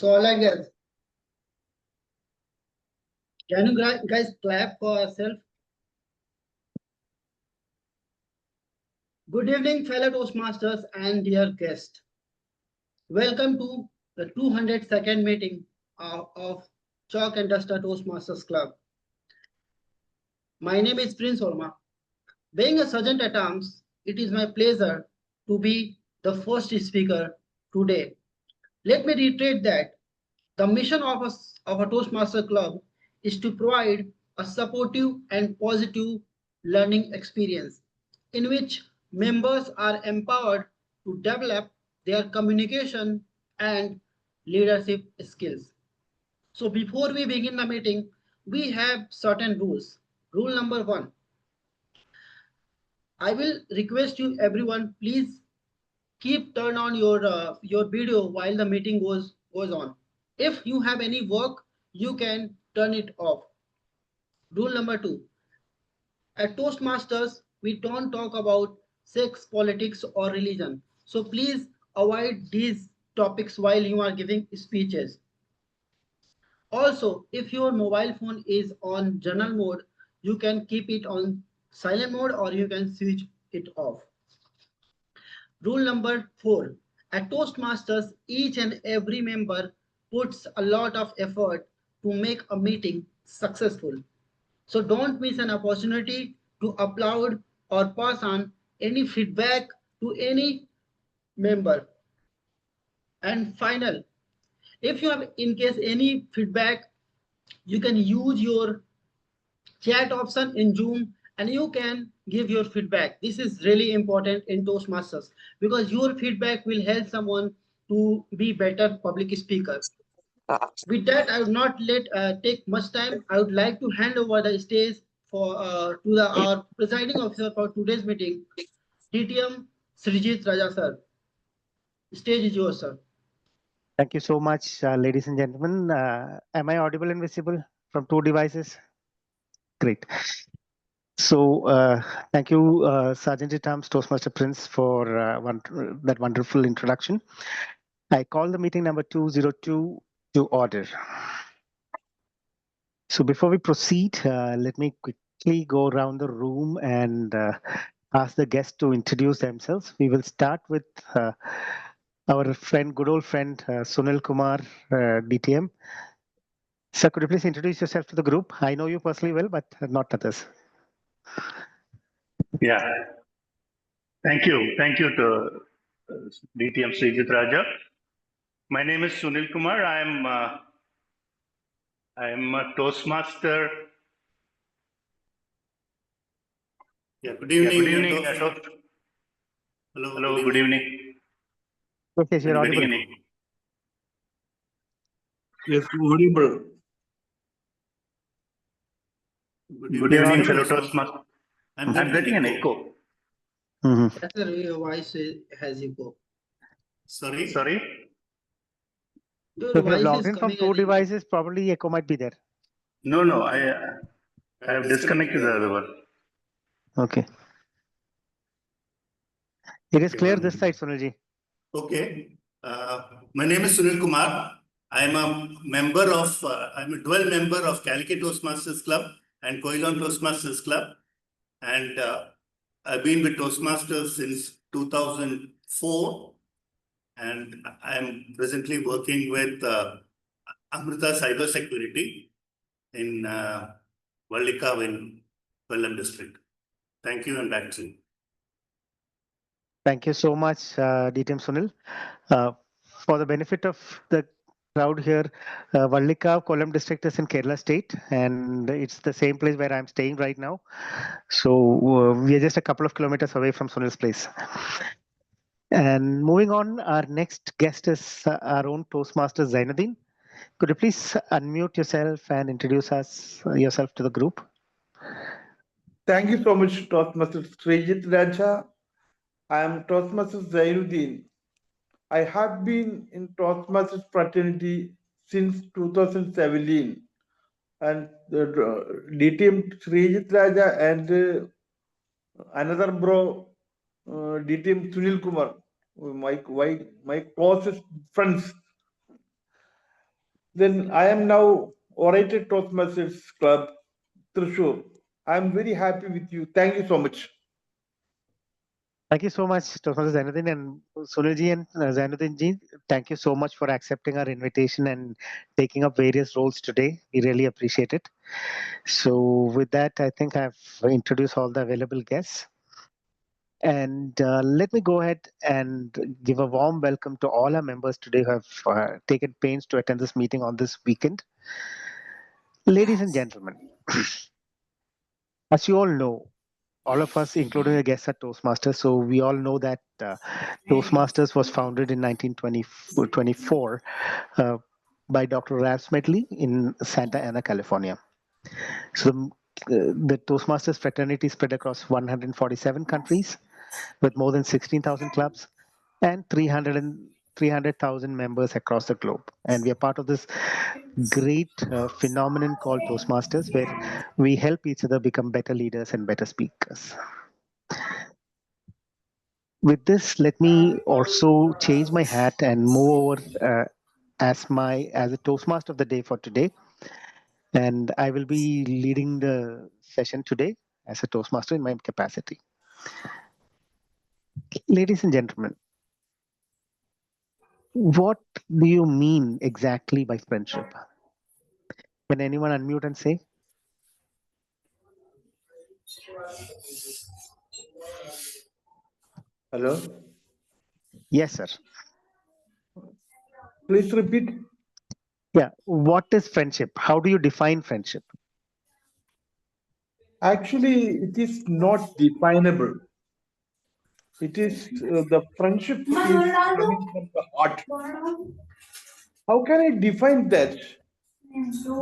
So all I guess, can you guys clap for yourself? Good evening, fellow Toastmasters and dear guests. Welcome to the 202nd meeting of Chalk and Duster Toastmasters Club. My name is Prince Verma. Being a sergeant at arms, it is my pleasure to be the first speaker today. Let me reiterate that the mission of a Toastmaster Club is to provide a supportive and positive learning experience in which members are empowered to develop their communication and leadership skills. So before we begin the meeting, we have certain rules. Rule number 1. I will request you everyone, please keep turn on your video while the meeting goes on. If you have any work, you can turn it off. Rule number 2. At Toastmasters, we don't talk about sex, politics, or religion. So please avoid these topics while you are giving speeches. Also, if your mobile phone is on journal mode, you can keep it on silent mode or you can switch it off. Rule number 4. At Toastmasters, each and every member puts a lot of effort to make a meeting successful. So don't miss an opportunity to upload or pass on any feedback to any member. And final, if you have in case any feedback, you can use your chat option in Zoom and you can give your feedback. This is really important in Toastmasters because your feedback will help someone to be better public speaker. With that, I would not take much time. I would like to hand over the stage for our presiding officer for today's meeting, DTM Sreejith Raja sir. Stage is yours, sir. Thank you so much, ladies and gentlemen. Am I audible and visible from 2 devices? Great. So thank you, Sergeant at Arms Toastmaster Prince, for that wonderful introduction. I call the meeting number 202 to order. So before we proceed, let me quickly go around the room and ask the guests to introduce themselves. We will start with our friend, good old friend, Sunil Kumar, DTM. Sir, could you please introduce yourself to the group? I know you personally well, but not others. Yeah. Thank you. Thank you to DTM Sreejith Raja. My name is Sunil Kumar. I'm a Toastmaster. Yeah, good evening. Good evening. Hello, good evening. Okay, you're audible. Yes, audible. Good evening, fellow Toastmasters. I'm getting an echo. That's the way your voice has echo. Sorry? So if you have logged in from 2 devices, probably echo might be there. No, I have disconnected the other one. Okay. It is clear this side, Sunilji. Okay. My name is Sunil Kumar. I'm a member of, I'm a dual member of Calicut Toastmasters Club and Kleon Toastmasters Club. And I've been with Toastmasters since 2004. And I'm presently working with Amrita Cybersecurity in Vallikav in Pellam district. Thank you and back to you. Thank you so much, DTM Sunil. For the benefit of the crowd here, Vallikav, Kollam district is in Kerala state, and it's the same place where I'm staying right now. So we are just a couple of kilometers away from Sunil's place. And moving on, our next guest is our own Toastmaster Zainuddin. Could you please unmute yourself and introduce yourself to the group? Thank you so much, Toastmaster Sreejith Raja. I am Toastmaster Zainuddin. I have been in Toastmasters fraternity since 2017. And DTM Sreejith Raja and another bro, DTM Sunil Kumar, my closest friends. Then I am now orator Toastmasters Club, Thrissur. I am very happy with you. Thank you so much. Thank you so much, Toastmaster Zainuddin and Sunilji and Zainuddin ji. Thank you so much for accepting our invitation and taking up various roles today. We really appreciate it. So with that, I think I've introduced all the available guests. And let me go ahead and give a warm welcome to all our members today who have taken pains to attend this meeting on this weekend. Ladies and gentlemen, as you all know, all of us, including the guests, are Toastmasters. So we all know that Toastmasters was founded in 1924 by Dr. Ralph Smedley in Santa Ana, California. So the Toastmasters fraternity spread across 147 countries with more than 16,000 clubs and 300,000 members across the globe. And we are part of this great phenomenon called Toastmasters, where we help each other become better leaders and better speakers. With this, let me also change my hat and move over as a Toastmaster of the day for today. And I will be leading the session today as a Toastmaster in my capacity. Ladies and gentlemen, what do you mean exactly by friendship? Can anyone unmute and say? Hello. Yes, sir. Please repeat. Yeah. What is friendship? How do you define friendship? Actually, it is not definable. It is the friendship is coming from the heart. How can I define that?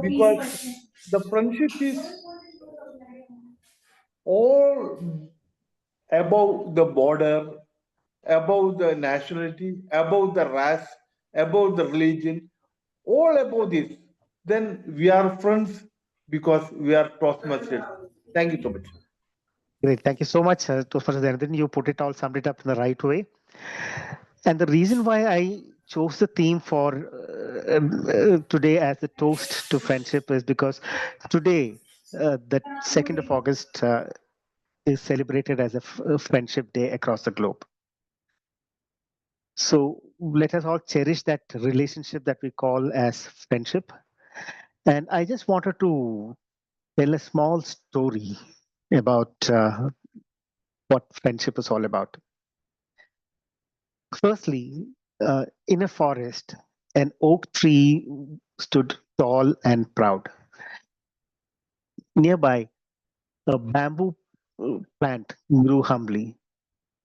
Because the friendship is all above the border, above the nationality, above the race, above the religion, all above this. Then we are friends because we are Toastmasters. Thank you so much. Great. Thank you so much, Toastmaster Zanardhan. You put it all, summed it up in the right way. And the reason why I chose the theme for today as the toast to friendship is because today, the 2nd of August, is celebrated as a friendship day across the globe. So let us all cherish that relationship that we call as friendship. And I just wanted to tell a small story about what friendship is all about. Firstly, in a forest, an oak tree stood tall and proud. Nearby, a bamboo plant grew humbly,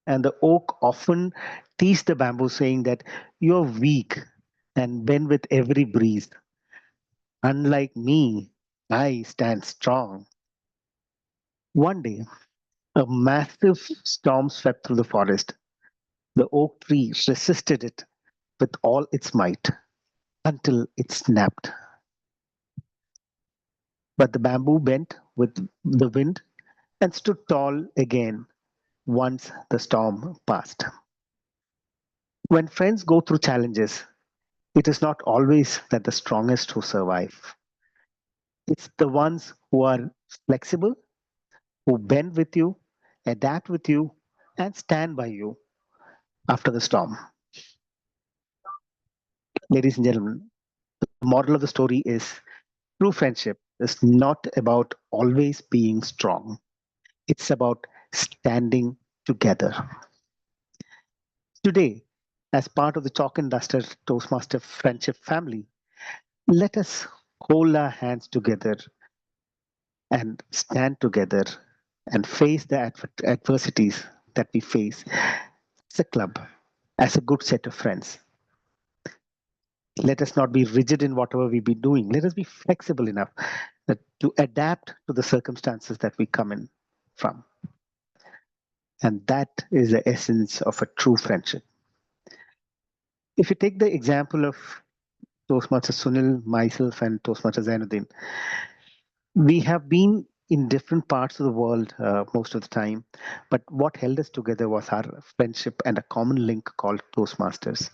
and the oak often teased the bamboo, saying that you're weak and bend with every breeze. Unlike me, I stand strong. One day, a massive storm swept through the forest. The oak tree resisted it with all its might until it snapped. But the bamboo bent with the wind and stood tall again once the storm passed. When friends go through challenges, it is not always that the strongest who survive. It's the ones who are flexible, who bend with you, adapt with you, and stand by you after the storm. Ladies and gentlemen, the moral of the story is true friendship is not about always being strong. It's about standing together. Today, as part of the Chalk and Duster Toastmaster Friendship family, let us hold our hands together and stand together and face the adversities that we face as a club, as a good set of friends. Let us not be rigid in whatever we be doing. Let us be flexible enough to adapt to the circumstances that we come in from. And that is the essence of a true friendship. If you take the example of Toastmaster Sunil, myself, and Toastmaster Zainuddin, we have been in different parts of the world most of the time, but what held us together was our friendship and a common link called Toastmasters.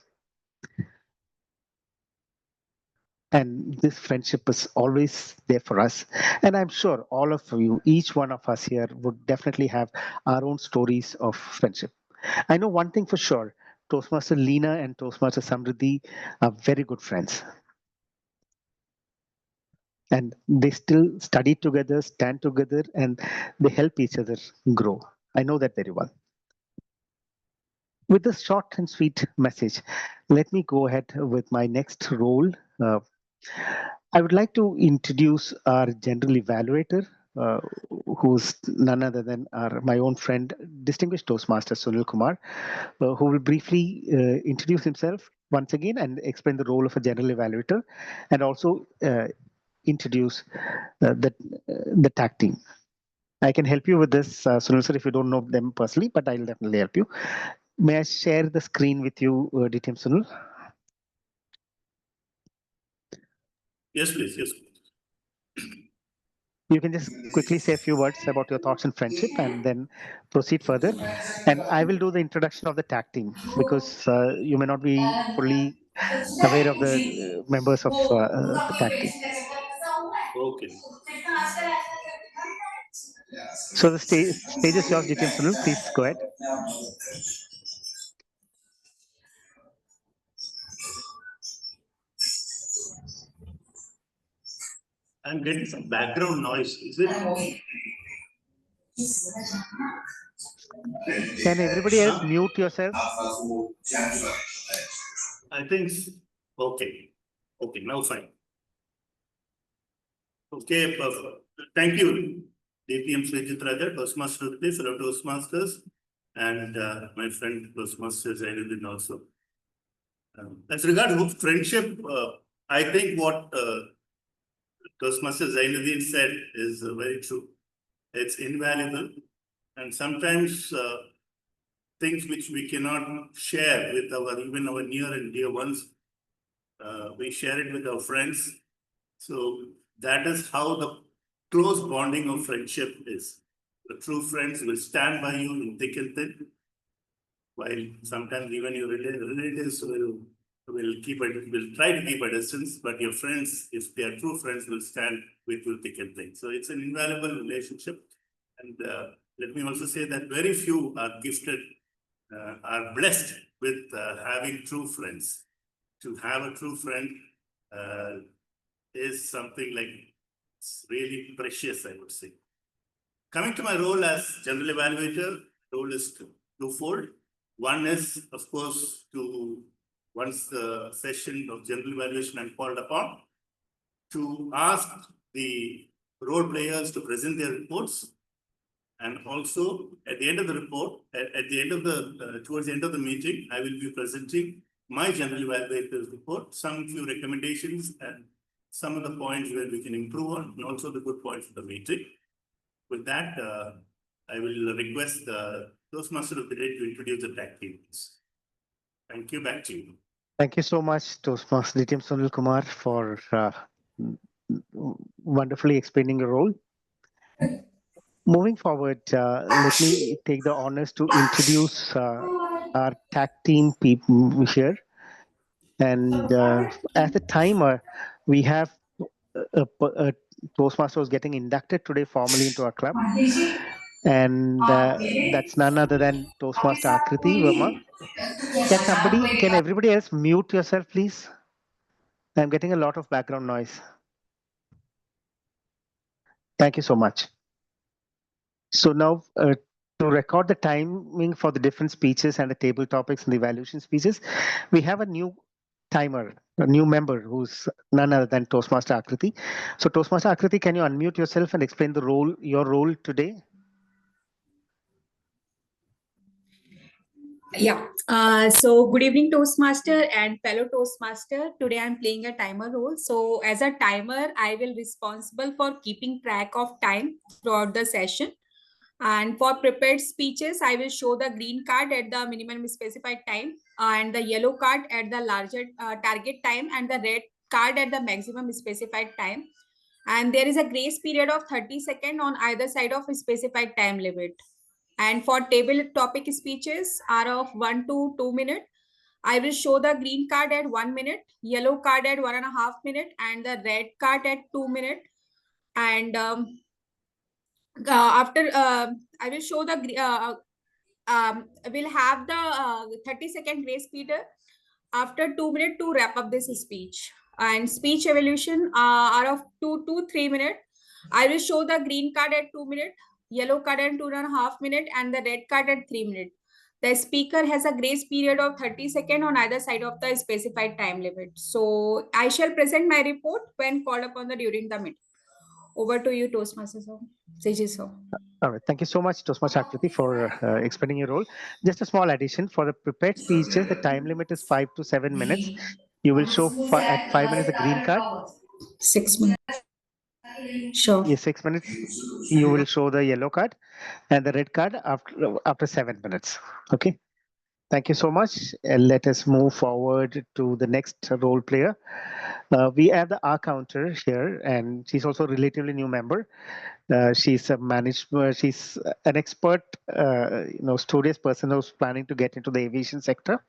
And this friendship is always there for us. And I'm sure all of you, each one of us here, would definitely have our own stories of friendship. I know one thing for sure: Toastmaster Leena and Toastmaster Samriddhi are very good friends. And they still study together, stand together, and they help each other grow. I know that very well. With this short and sweet message, let me go ahead with my next role. Uh, I would like to introduce our general evaluator, uh, who's none other than my own friend, distinguished Toastmaster Sunil Kumar, who will briefly introduce himself once again and explain the role of a general evaluator, and also introduce the tag team. I can help you with this, Sunil sir, if you don't know them personally, but I'll definitely help you. May I share the screen with you, DTM Sunil? Yes, please. Yes. You can just quickly say a few words about your thoughts on friendship and then proceed further. And I will do the introduction of the tag team because you may not be fully aware of the members of the tag team. Okay. So the stage is yours, DTM Sunil. Please go ahead. I'm getting some background noise. Is it? Can everybody else mute yourselves? I think, okay. Okay, now fine. Okay, perfect. Thank you, DPM Sreejith Raja, Toastmaster of Toastmasters, and my friend Toastmaster Zainuddin also. As regards friendship, I think what Toastmaster Zainuddin said is very true. It's invaluable, and sometimes things which we cannot share with even our near and dear ones, we share it with our friends. So that is how the close bonding of friendship is. The true friends will stand by you in thick and thin, while sometimes even your relatives will try to keep a distance, but your friends, if they are true friends, will stand with you thick and thin. So it's an invaluable relationship. And let me also say that very few are gifted, are blessed with having true friends. To have a true friend is something like really precious, I would say. Coming to my role as general evaluator, role is twofold. One is, of course, once the session of general evaluation I'm called upon, to ask the role players to present their reports. And also at the end of the report, towards the end of the meeting, I will be presenting my general evaluator's report, some few recommendations and some of the points where we can improve on, and also the good points of the meeting. With that, I will request the Toastmaster of the day to introduce the tag teams. Thank you. Back to you. Thank you so much, Toastmaster DTM Sunil Kumar, for wonderfully explaining your role. Moving forward, let me take the honors to introduce our tag team people here. And as a timer, we have a Toastmaster who's getting inducted today formally into our club. And that's none other than Toastmaster Akriti Verma. Can everybody else mute yourself, please? I'm getting a lot of background noise. Thank you so much. So now to record the timing for the different speeches and the table topics and the evaluation speeches, we have a new timer, a new member who's none other than Toastmaster Akriti. So Toastmaster Akriti, can you unmute yourself and explain your role today? Yeah. So good evening, Toastmaster and fellow Toastmaster. Today I'm playing a timer role. So as a timer, I will responsible for keeping track of time throughout the session. And for prepared speeches, I will show the green card at the minimum specified time and the yellow card at the larger target time and the red card at the maximum specified time. And there is a grace period of 30 seconds on either side of a specified time limit. And for table topic speeches are of 1 to 2 minutes. I will show the green card at 1 minute, yellow card at 1.5 minutes, and the red card at 2 minutes. And after I will show the we'll have the 30-second grace period after 2 minutes to wrap up this speech. And speech evolution are of 2 to 3 minutes. I will show the green card at 2 minutes, yellow card at 2.5 minutes, and the red card at 3 minutes. The speaker has a grace period of 30 seconds on either side of the specified time limit. So I shall present my report when called upon during the meeting. Over to you, Toastmasters. Sreejith sir. All right. Thank you so much, Toastmaster Akriti, for explaining your role. Just a small addition. For the prepared speeches, the time limit is 5 to 7 minutes. You will show at 5 minutes the green card. 6 minutes. Sure. Yes, 6 minutes. You will show the yellow card and the red card after 7 minutes. Okay. Thank you so much. Let us move forward to the next role player. We have the R counter here, and she's also a relatively new member. She's she's an expert, studious person who's planning to get into the aviation sector.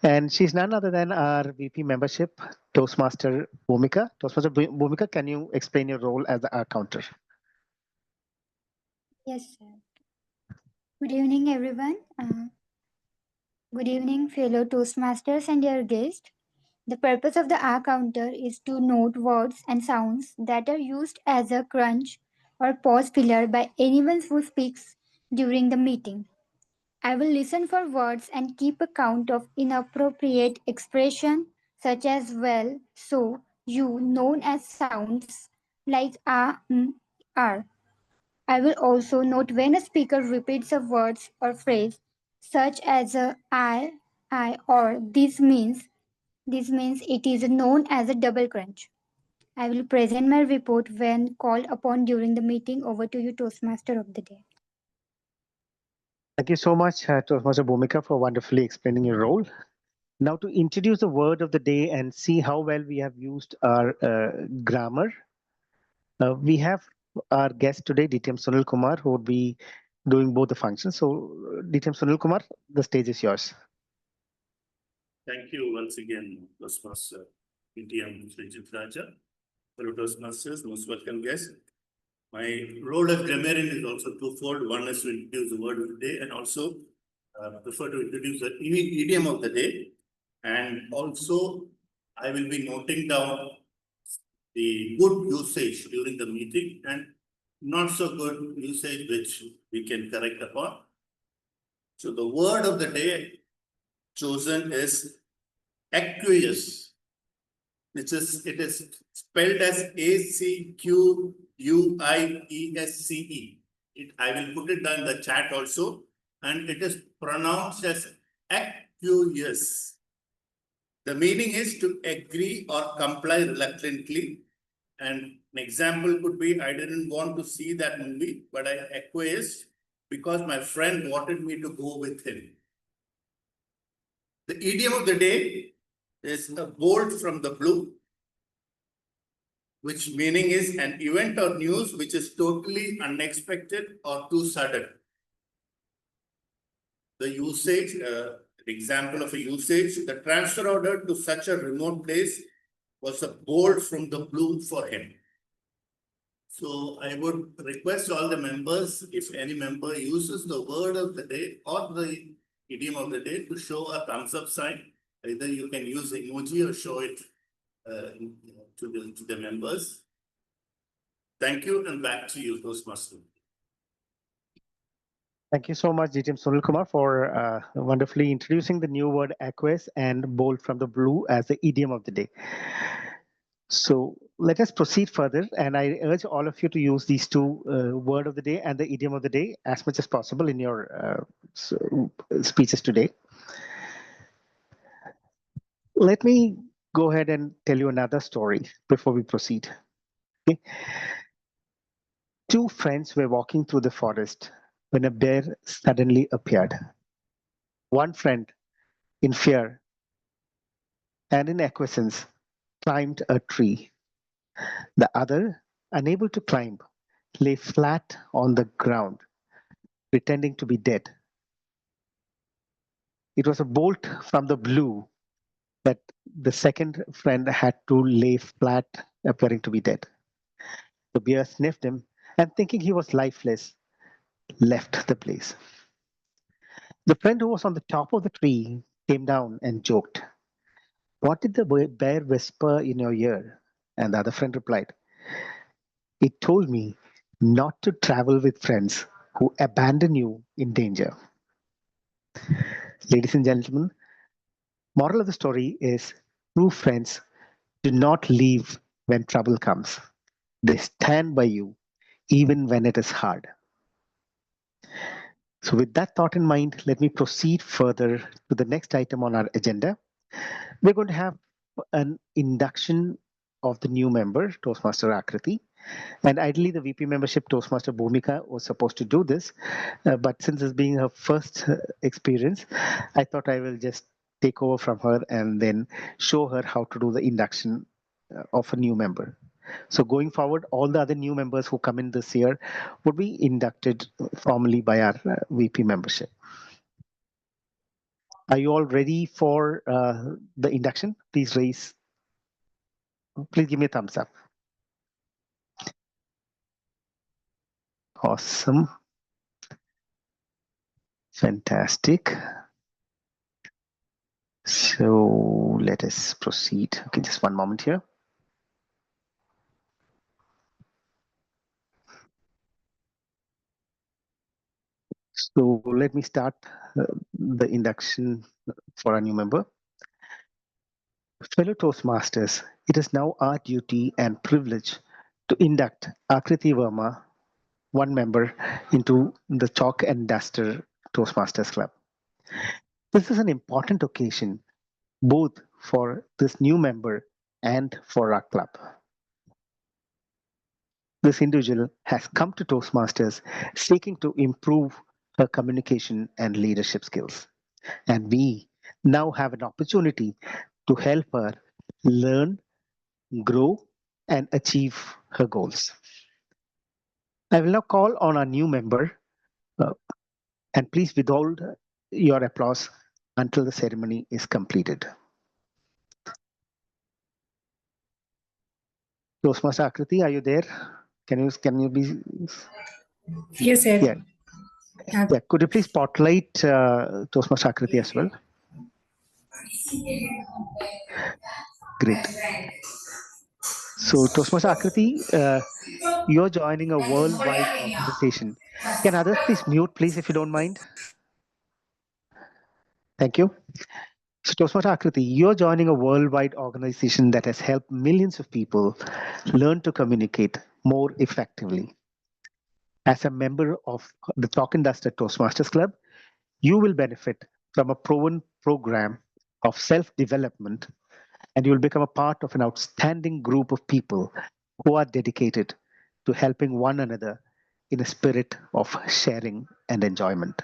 And she's none other than our VP membership, Toastmaster Bhumika. Toastmaster Bhumika, can you explain your role as the R counter? Yes, sir. Good evening, everyone. Good evening, fellow Toastmasters and your guests. The purpose of the R counter is to note words and sounds that are used as a crunch or pause filler by anyone who speaks during the meeting. I will listen for words and keep a count of inappropriate expression such as well, so, you, known as sounds like are. I will also note when a speaker repeats a word or phrase such as I, or this means it is known as a double crunch. I will present my report when called upon during the meeting. Over to you, Toastmaster of the day. Thank you so much, Toastmaster Bhumika, for wonderfully explaining your role. Now, to introduce the word of the day and see how well we have used our grammar, we have our guest today, DTM Sunil Kumar, who would be doing both the functions. So, DTM Sunil Kumar, the stage is yours. Thank you once again, Toastmaster DTM Sreejith Raja. Fellow Toastmasters, most welcome guests. My role as grammarian is also twofold. One is to introduce the word of the day and also prefer to introduce the idiom of the day. And also, I will be noting down the good usage during the meeting and not so good usage which we can correct upon. So the word of the day chosen is aqueous, it is spelled as ACQUIESCE. I will put it down in the chat also, and it is pronounced as aqueous. The meaning is to agree or comply reluctantly. And an example could be, I didn't want to see that movie, but I acquiesced because my friend wanted me to go with him. The idiom of the day is a bolt from the blue, which meaning is an event or news which is totally unexpected or too sudden. The usage, example of a usage, the transfer order to such a remote place was a bolt from the blue for him. So I would request all the members, if any member uses the word of the day or the idiom of the day, to show a thumbs up sign. Either you can use emoji or show it to the members. Thank you, and back to you, Toastmaster. Thank you so much, DTM Sunil Kumar, for wonderfully introducing the new word aqueous and bolt from the blue as the idiom of the day. So let us proceed further, and I urge all of you to use these two word of the day and the idiom of the day as much as possible in your speeches today. Let me go ahead and tell you another story before we proceed. Okay. Two friends were walking through the forest when a bear suddenly appeared. One friend, in fear and in acquiescence, climbed a tree. The other, unable to climb, lay flat on the ground, pretending to be dead. It was a bolt from the blue that the second friend had to lay flat, appearing to be dead. The bear sniffed him and, thinking he was lifeless, left the place. The friend who was on the top of the tree came down and joked, "What did the bear whisper in your ear?" And the other friend replied, "It told me not to travel with friends who abandon you in danger." Ladies and gentlemen, moral of the story is true friends do not leave when trouble comes. They stand by you even when it is hard. So with that thought in mind, let me proceed further to the next item on our agenda. We're going to have an induction of the new member, Toastmaster Akriti. And ideally, the VP membership, Toastmaster Bhumika, was supposed to do this. But since it's being her first experience, I thought I will just take over from her and then show her how to do the induction of a new member. So going forward, all the other new members who come in this year would be inducted formally by our VP membership. Are you all ready for the induction? Please give me a thumbs up. Awesome. Fantastic. So let us proceed. Okay, just one moment here. So let me start the induction for a new member. Fellow Toastmasters, it is now our duty and privilege to induct Akriti Verma, one member, into the Chalk and Duster Toastmasters Club. This is an important occasion both for this new member and for our club. This individual has come to Toastmasters seeking to improve her communication and leadership skills. And we now have an opportunity to help her learn, grow, and achieve her goals. I will now call on our new member, and please withhold your applause until the ceremony is completed. Toastmaster Akriti, are you there? Can you be? Yes, sir. Yeah. Yeah. Could you please spotlight Toastmaster Akriti as well? Great. So Toastmaster Akriti, you're joining a worldwide organization. Can others please mute, please, if you don't mind? Thank you. So Toastmaster Akriti, you're joining a worldwide organization that has helped millions of people learn to communicate more effectively. As a member of the Chalk and Duster Toastmasters Club, you will benefit from a proven program of self-development, and you'll become a part of an outstanding group of people who are dedicated to helping one another in a spirit of sharing and enjoyment.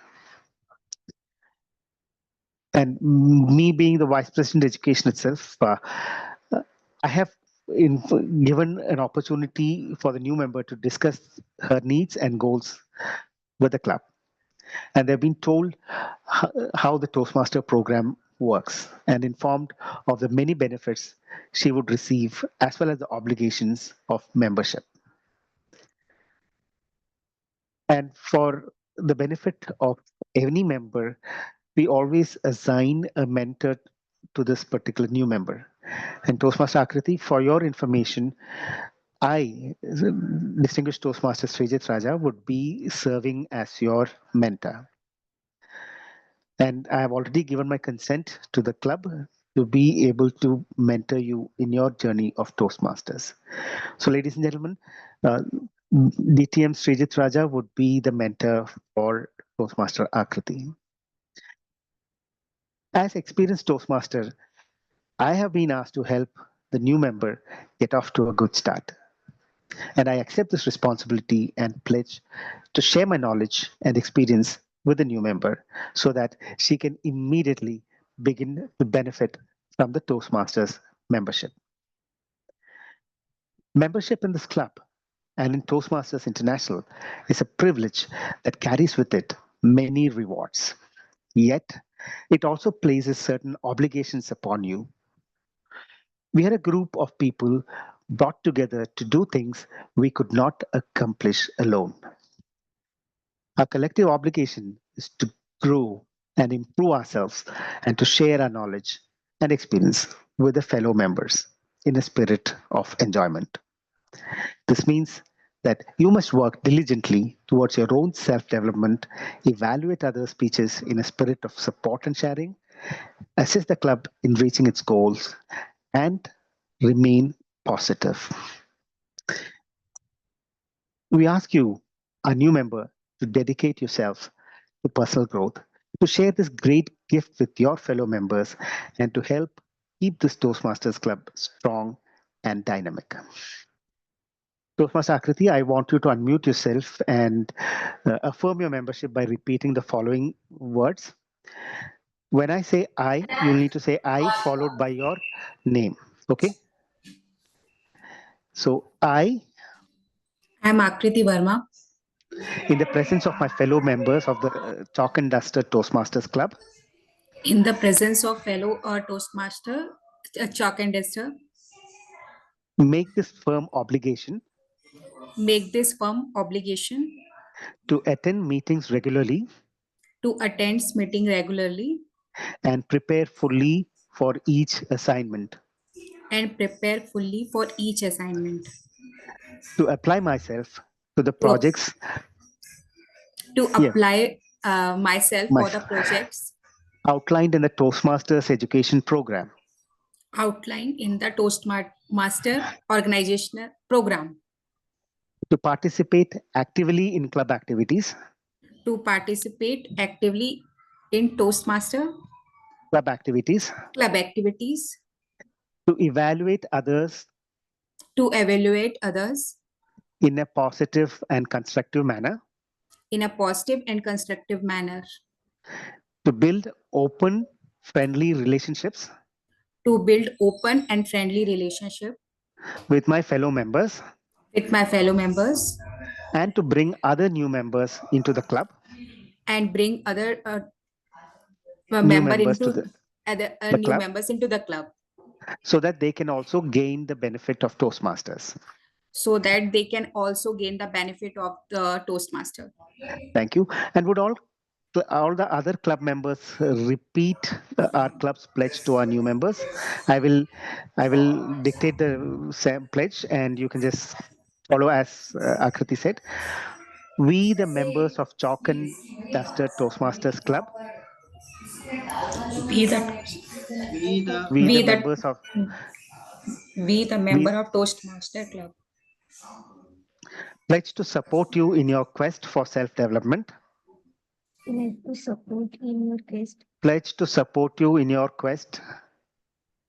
And me being the Vice President Education itself, I have given an opportunity for the new member to discuss her needs and goals with the club. And they've been told how the Toastmaster program works and informed of the many benefits she would receive, as well as the obligations of membership. And for the benefit of any member, we always assign a mentor to this particular new member. And Toastmaster Akriti, for your information, I, distinguished Toastmaster Sreejith Raja, would be serving as your mentor. And I have already given my consent to the club to be able to mentor you in your journey of Toastmasters. So, ladies and gentlemen, DTM Sreejith Raja would be the mentor for Toastmaster Akriti. As experienced Toastmaster, I have been asked to help the new member get off to a good start. And I accept this responsibility and pledge to share my knowledge and experience with the new member so that she can immediately begin to benefit from the Toastmasters membership. Membership in this club and in Toastmasters International is a privilege that carries with it many rewards. Yet, it also places certain obligations upon you. We are a group of people brought together to do things we could not accomplish alone. Our collective obligation is to grow and improve ourselves and to share our knowledge and experience with the fellow members in a spirit of enjoyment. This means that you must work diligently towards your own self-development, evaluate other speeches in a spirit of support and sharing, assist the club in reaching its goals, and remain positive. We ask you, a new member, to dedicate yourself to personal growth, to share this great gift with your fellow members, and to help keep this Toastmasters Club strong and dynamic. Toastmaster Akriti, I want you to unmute yourself and affirm your membership by repeating the following words. When I say I, you'll need to say I followed by your name. Okay? So I, I'm Akriti Verma. in the presence of my fellow members of the Chalk and Duster Toastmasters Club, In the presence of fellow Toastmaster, Chalk and Duster, make this firm obligation make this firm obligation to attend meetings regularly to attend meeting regularly and prepare fully for each assignment, and prepare fully for each assignment, to apply myself to the to, projects to Yeah. apply myself My- for the projects outlined in the Toastmasters education program, outlined in the Toastmaster organizational program, to participate actively in club activities, to participate actively in Toastmaster club activities, club activities, to evaluate others to evaluate others in a positive and constructive manner, in a positive and constructive manner, to build open, friendly relationships to build open and friendly relationship with my fellow members, with my fellow members, and to bring other new members into the club, and bring other new members to the new club, members into the club, so that they can also gain the benefit of Toastmasters. so that they can also gain the benefit of the Toastmaster. Thank you. And would all the other club members repeat our club's pledge to our new members? I will dictate the same pledge, and you can just follow as Akriti said. We, the members of Chalk and Duster Toastmasters Club, We the We the we, the we the members of we the member of Toastmaster club pledge to support you in your quest for self-development. Like to support in your quest. Pledge to support you in your quest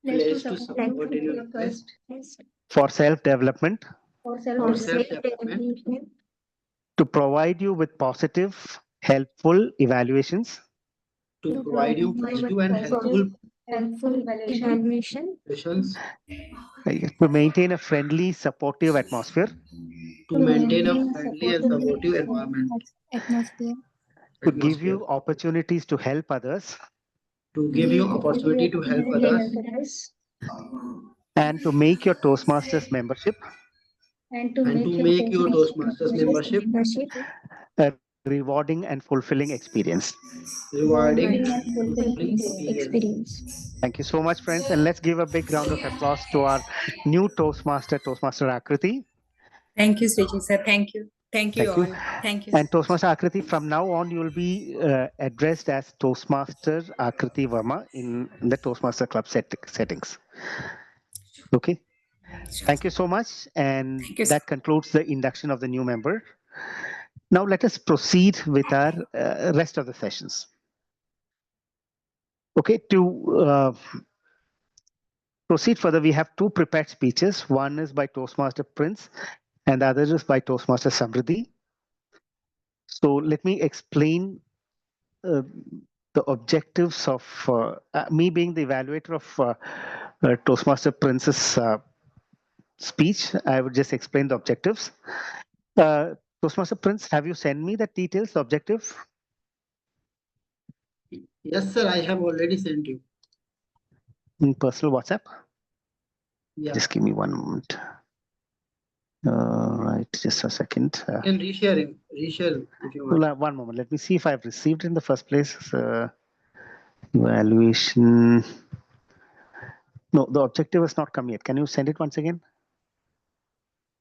pledge to support in your quest for self-development, For self-development, to provide you with positive, helpful evaluations, to provide you positive and helpful evaluation. sessions, to maintain a friendly, supportive atmosphere, to maintain a friendly and supportive environment, Atmosphere. to give you opportunities to help others, to give you opportunity to help others, and to make your Toastmasters membership And to make your Toastmasters membership a rewarding and fulfilling experience. rewarding and fulfilling fulfilling experience. experience. Thank you so much, friends. And let's give a big round of applause to our new Toastmaster Akriti. Thank you, Sreejith sir. Thank you. Thank you Thank you. all. Thank you. And Toastmaster Akriti, from now on, you will be addressed as Toastmaster Akriti Verma in the Toastmaster Club settings. Okay. Thank you so much. And Thank you, sir. that concludes the induction of the new member. Now let us proceed with our rest of the sessions. Okay, to proceed further, we have two prepared speeches. One is by Toastmaster Prince and the other is by Toastmaster Samriddhi. So let me explain the objectives of me being the evaluator of Toastmaster Prince's speech. I would just explain the objectives. Toastmaster Prince, have you sent me the details, the objective? Yes, sir. I have already sent you. In personal WhatsApp? Yeah. Just give me one moment. Right, just a second. You can reshare him. Reshare him if you want. One moment. Let me see if I've received it in the first place. Evaluation. No, the objective has not come yet. Can you send it once again?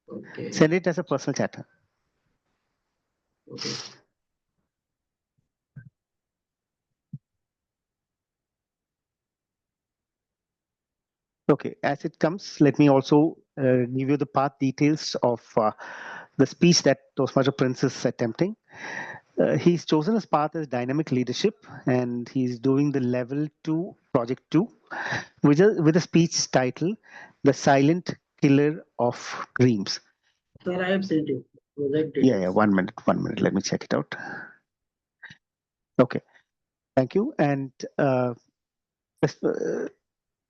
Okay. Send it as a personal chat. Okay. Okay, as it comes, let me also give you the path details of the speech that Toastmaster Prince is attempting. He's chosen his path as dynamic leadership, and he's doing the level 2, project 2, with a speech title, The Silent Killer of Dreams. Sir, I have sent you. Project Yeah, details. 1 minute, 1 minute. Let me check it out. Okay, thank you. And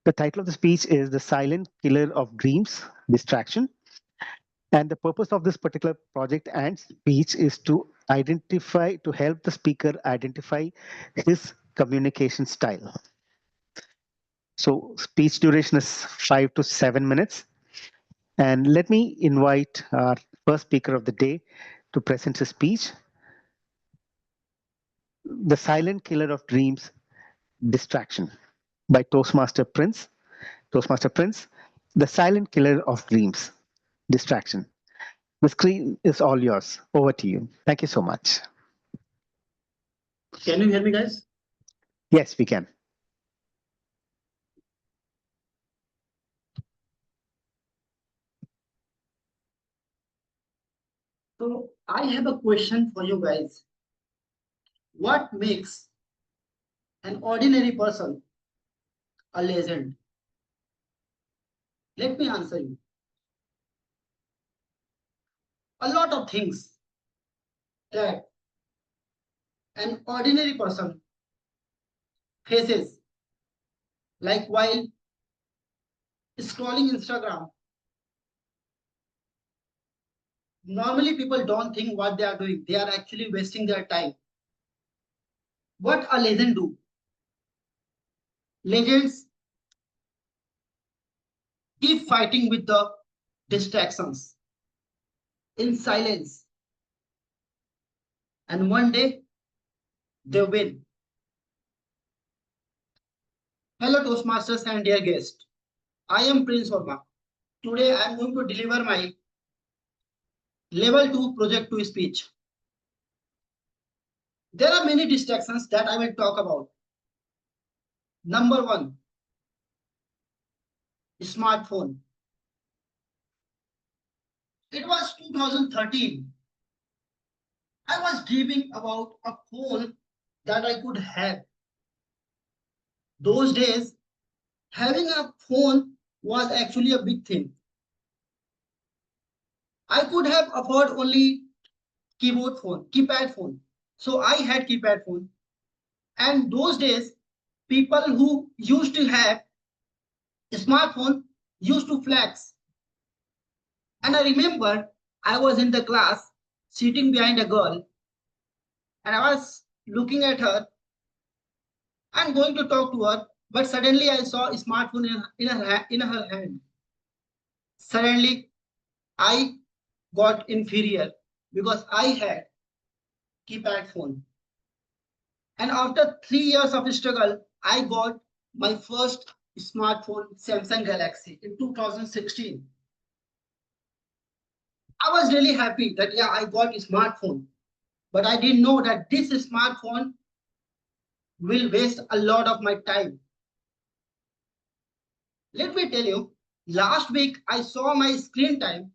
the title of the speech is The Silent Killer of Dreams, Distraction. And the purpose of this particular project and speech is to help the speaker identify his communication style. So speech duration is 5 to 7 minutes. And let me invite our first speaker of the day to present his speech. The Silent Killer of Dreams, Distraction by Toastmaster Prince. Toastmaster Prince, The Silent Killer of Dreams, Distraction. The screen is all yours. Over to you. Thank you so much. Can you hear me, guys? Yes, we can. So I have a question for you guys. What makes an ordinary person a legend? Let me answer you. A lot of things that an ordinary person faces, like while scrolling Instagram. Normally, people don't think what they are doing. They are actually wasting their time. What a legend do? Legends keep fighting with the distractions in silence. And one day, they win. Hello, Toastmasters and dear guest. I am Prince Verma. Today, I am going to deliver my level 2 project 2 speech. There are many distractions that I will talk about. Number 1, smartphone. It was 2013. I was dreaming about a phone that I could have. Those days, having a phone was actually a big thing. I could have afford only keypad phone. So I had keypad phone. And those days, people who used to have a smartphone used to flex. And I remember I was in the class sitting behind a girl and I was looking at her and going to talk to her, but suddenly I saw a smartphone in her hand. Suddenly, I got inferior because I had keypad phone. And after 3 years of struggle, I got my first smartphone, Samsung Galaxy, in 2016. I was really happy that, yeah, I got a smartphone. But I didn't know that this smartphone will waste a lot of my time. Let me tell you, last week I saw my screen time.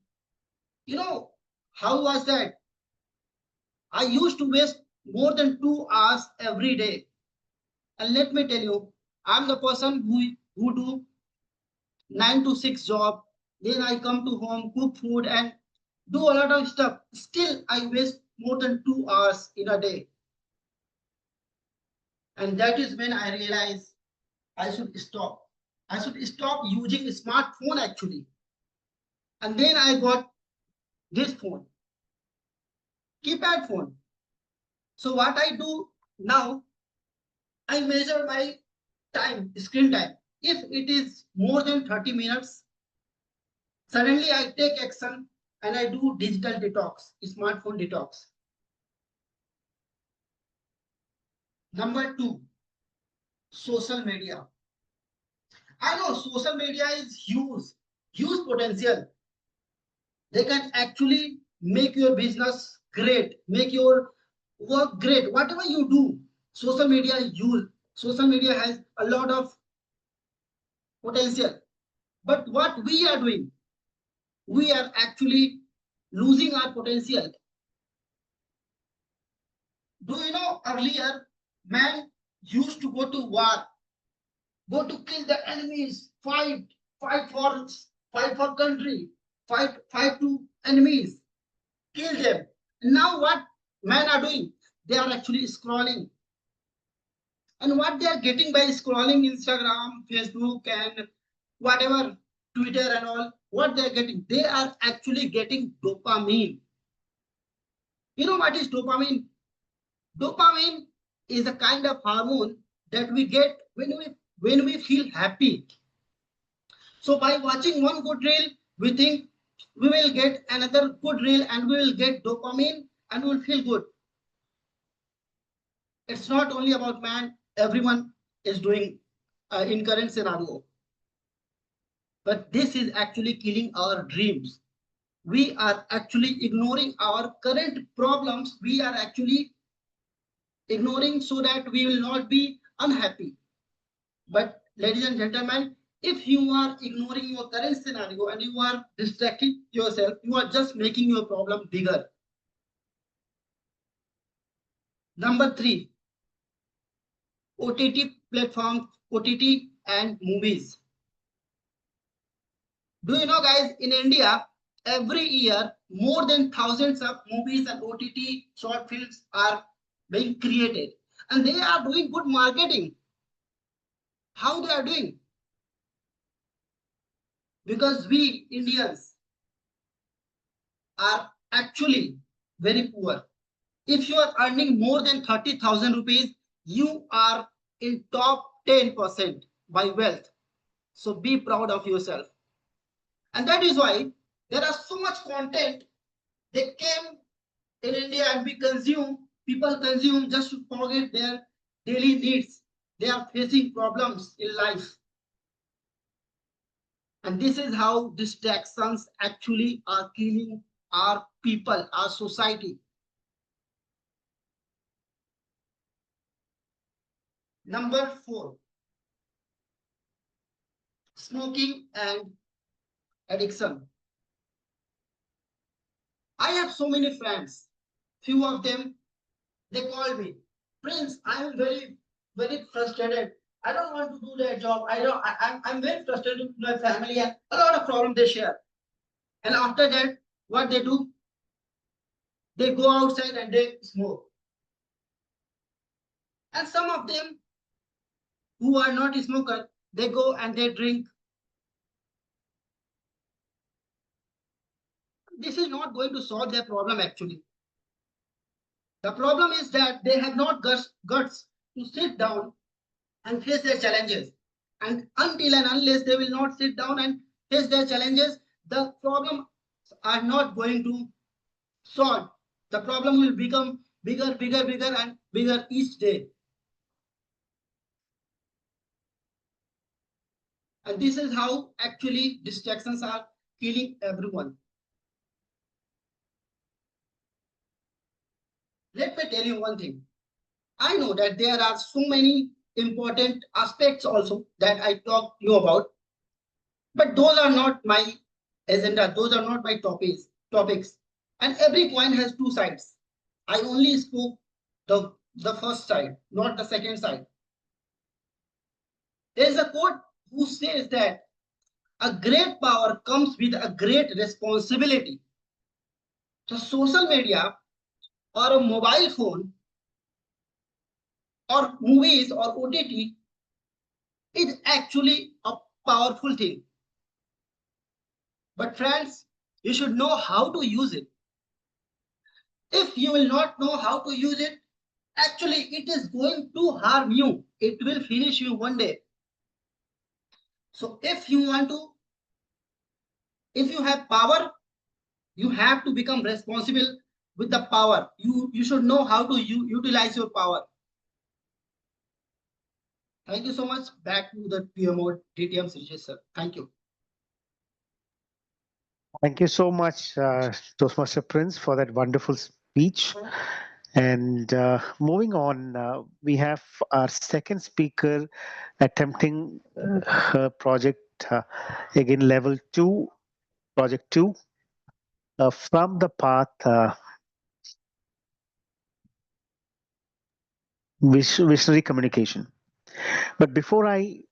You know, how was that? I used to waste more than 2 hours every day. And let me tell you, I'm the person who do 9 to 6 job. Then I come to home, cook food and do a lot of stuff. Still, I waste more than 2 hours in a day. And that is when I realized I should stop. I should stop using a smartphone actually. And then I got this phone, keypad phone. So what I do now, I measure my time, screen time. If it is more than 30 minutes, suddenly I take action and I do digital detox, smartphone detox. Number 2, social media. I know social media is huge potential. They can actually make your business great, make your work great. Whatever you do, social media has a lot of potential. But what we are doing, we are actually losing our potential. Do you know earlier, man used to go to war, go to kill the enemies, fight for country, fight to enemies, kill them. Now what men are doing? They are actually scrolling. And what they are getting by scrolling Instagram, Facebook, and whatever, Twitter and all, what they are getting? They are actually getting dopamine. You know what is dopamine? Dopamine is a kind of hormone that we get when we feel happy. So by watching one good reel, we think we will get another good reel and we will get dopamine and we will feel good. It's not only about man, everyone is doing in current scenario. But this is actually killing our dreams. We are actually ignoring our current problems. We are actually ignoring so that we will not be unhappy. But ladies and gentlemen, if you are ignoring your current scenario and you are distracting yourself, you are just making your problem bigger. Number 3, OTT platform, OTT and movies. Do you know, guys, in India, every year, more than thousands of movies and OTT short films are being created. And they are doing good marketing. How they are doing? Because we Indians are actually very poor. If you are earning more than 30,000 rupees, you are in top 10% by wealth. So be proud of yourself. And that is why there are so much content they came in India and we consume, people consume just to forget their daily needs. They are facing problems in life. And this is how distractions actually are killing our people, our society. Number 4, smoking and addiction. I have so many friends. Few of them, they call me, Prince, I am very frustrated. I don't want to do their job. I'm very frustrated with my family and a lot of problems they share. And after that, what they do? They go outside and they smoke. And some of them who are not smokers, they go and they drink. This is not going to solve their problem actually. The problem is that they have not guts to sit down and face their challenges. And until and unless they will not sit down and face their challenges, the problems are not going to solve. The problem will become bigger and bigger each day. And this is how actually distractions are killing everyone. Let me tell you one thing. I know that there are so many important aspects also that I talked to you about, but those are not my agenda. Those are not my topics. And every coin has two sides. I only spoke the first side, not the second side. There is a quote who says that a great power comes with a great responsibility. So social media or a mobile phone or movies or OTT is actually a powerful thing. But friends, you should know how to use it. If you will not know how to use it, actually it is going to harm you. it will finish you one day. So if you have power, you have to become responsible with the power. You should know how to utilize your power. Thank you so much. Back to the TMOD DTM Sreejith sir. Thank you. Thank you so much, Toastmaster Prince, for that wonderful speech. And moving on, we have our second speaker attempting her project, again, level 2, project 2, from the path visionary communication. But before I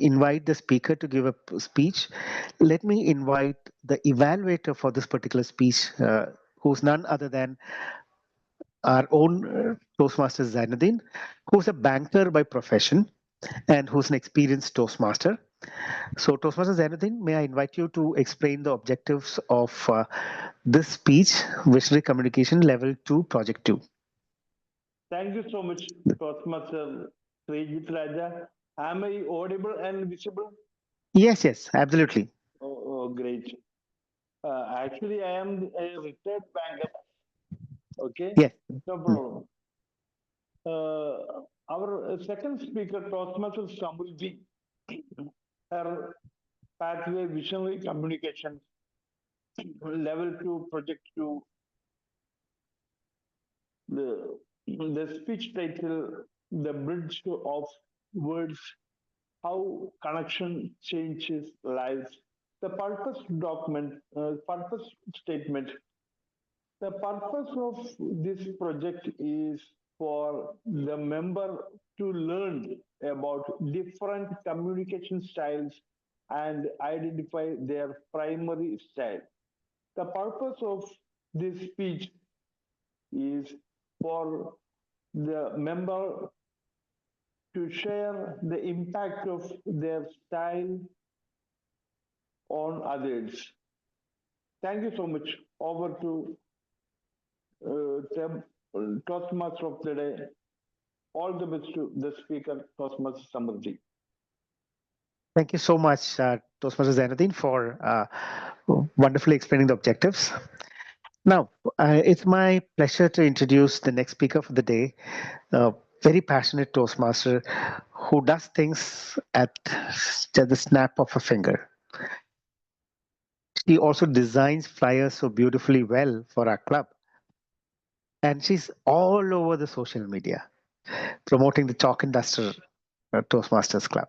invite the speaker to give a speech, let me invite the evaluator for this particular speech, who's none other than our own Toastmaster Zainuddin, who's a banker by profession and who's an experienced Toastmaster. So, Toastmaster Zainuddin, may I invite you to explain the objectives of this speech, Visionary Communication Level 2, Project 2. Thank you so much, Toastmaster Sreejith Raja. Am I audible and visible? Yes, absolutely. Oh, great. Actually, I am a retired banker. Okay. Yes. No problem. Our second speaker, Toastmaster Samruddhi, her pathway visionary communication, level 2, project 2. The speech title, The Bridge of Words, How Connection Changes Lives. The purpose document, purpose statement. The purpose of this project is for the member to learn about different communication styles and identify their primary style. The purpose of this speech is for the member to share the impact of their style on others. Thank you so much. Over to Toastmaster of the day. All the best to the speaker, Toastmaster Samruddhi. Thank you so much, Toastmaster Zainuddin, for wonderfully explaining the objectives. Now, it's my pleasure to introduce the next speaker for the day, a very passionate Toastmaster who does things at the snap of a finger. She also designs flyers so beautifully well for our club. And she's all over the social media, promoting the Chalk and Duster Toastmasters Club.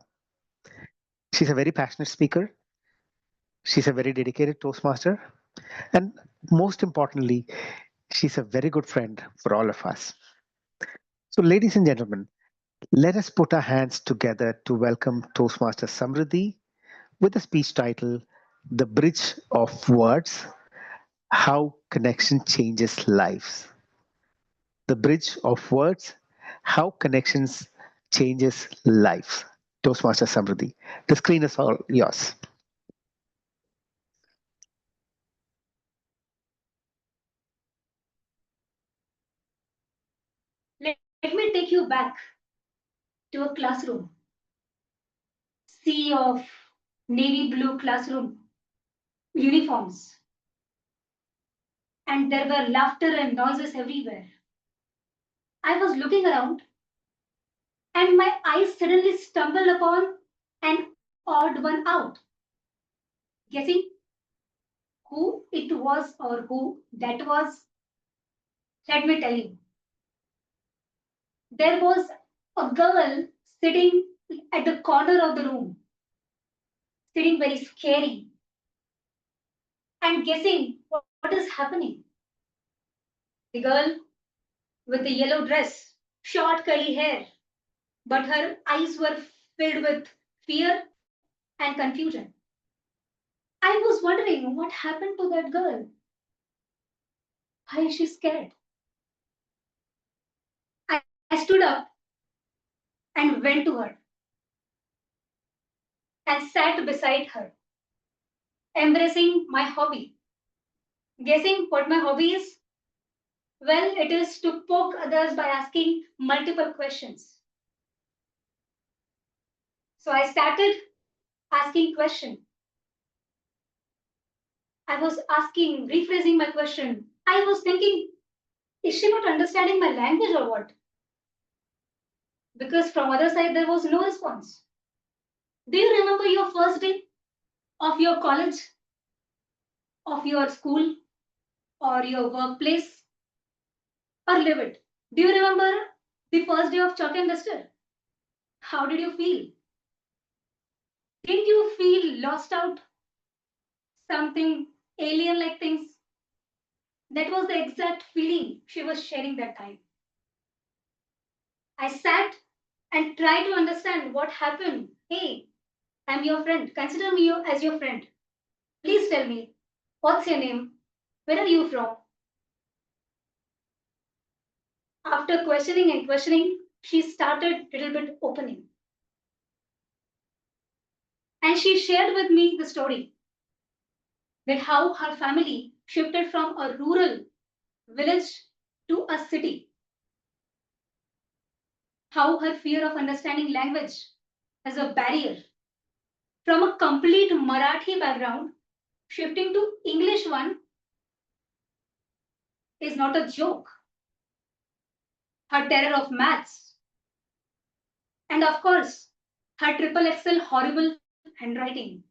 She's a very passionate speaker. She's a very dedicated Toastmaster. And most importantly, she's a very good friend for all of us. So, ladies and gentlemen, let us put our hands together to welcome Toastmaster Samruddhi with the speech title, The Bridge of Words, How Connection Changes Lives. The Bridge of Words, How Connections Changes Lives. Toastmaster Samruddhi. The screen is all yours. Let me take you back to a classroom. Sea of navy blue classroom uniforms. And there were laughter and noises everywhere. I was looking around and my eyes suddenly stumbled upon an odd one out. Guessing who it was or who that was? Let me tell you. There was a girl sitting at the corner of the room, sitting very scary and guessing what is happening. The girl with the yellow dress, short curly hair, but her eyes were filled with fear and confusion. I was wondering what happened to that girl. Why is she scared? I stood up and went to her and sat beside her, embracing my hobby. Guessing what my hobby is? Well, it is to poke others by asking multiple questions. So I started asking questions. I was asking, rephrasing my question. I was thinking, is she not understanding my language or what? Because from other side, there was no response. Do you remember your first day of your college, of your school, or your workplace? Or live it? Do you remember the first day of chalk and duster? How did you feel? Didn't you feel lost out? Something alien-like things? That was the exact feeling she was sharing that time. I sat and tried to understand what happened. Hey, I'm your friend. Consider me as your friend. Please tell me, what's your name? Where are you from? After questioning and questioning, she started a little bit opening. And she shared with me the story that how her family shifted from a rural village to a city. How her fear of understanding language as a barrier. From a complete Marathi background, shifting to English one is not a joke. Her terror of maths. And of course, her triple XL horrible handwriting.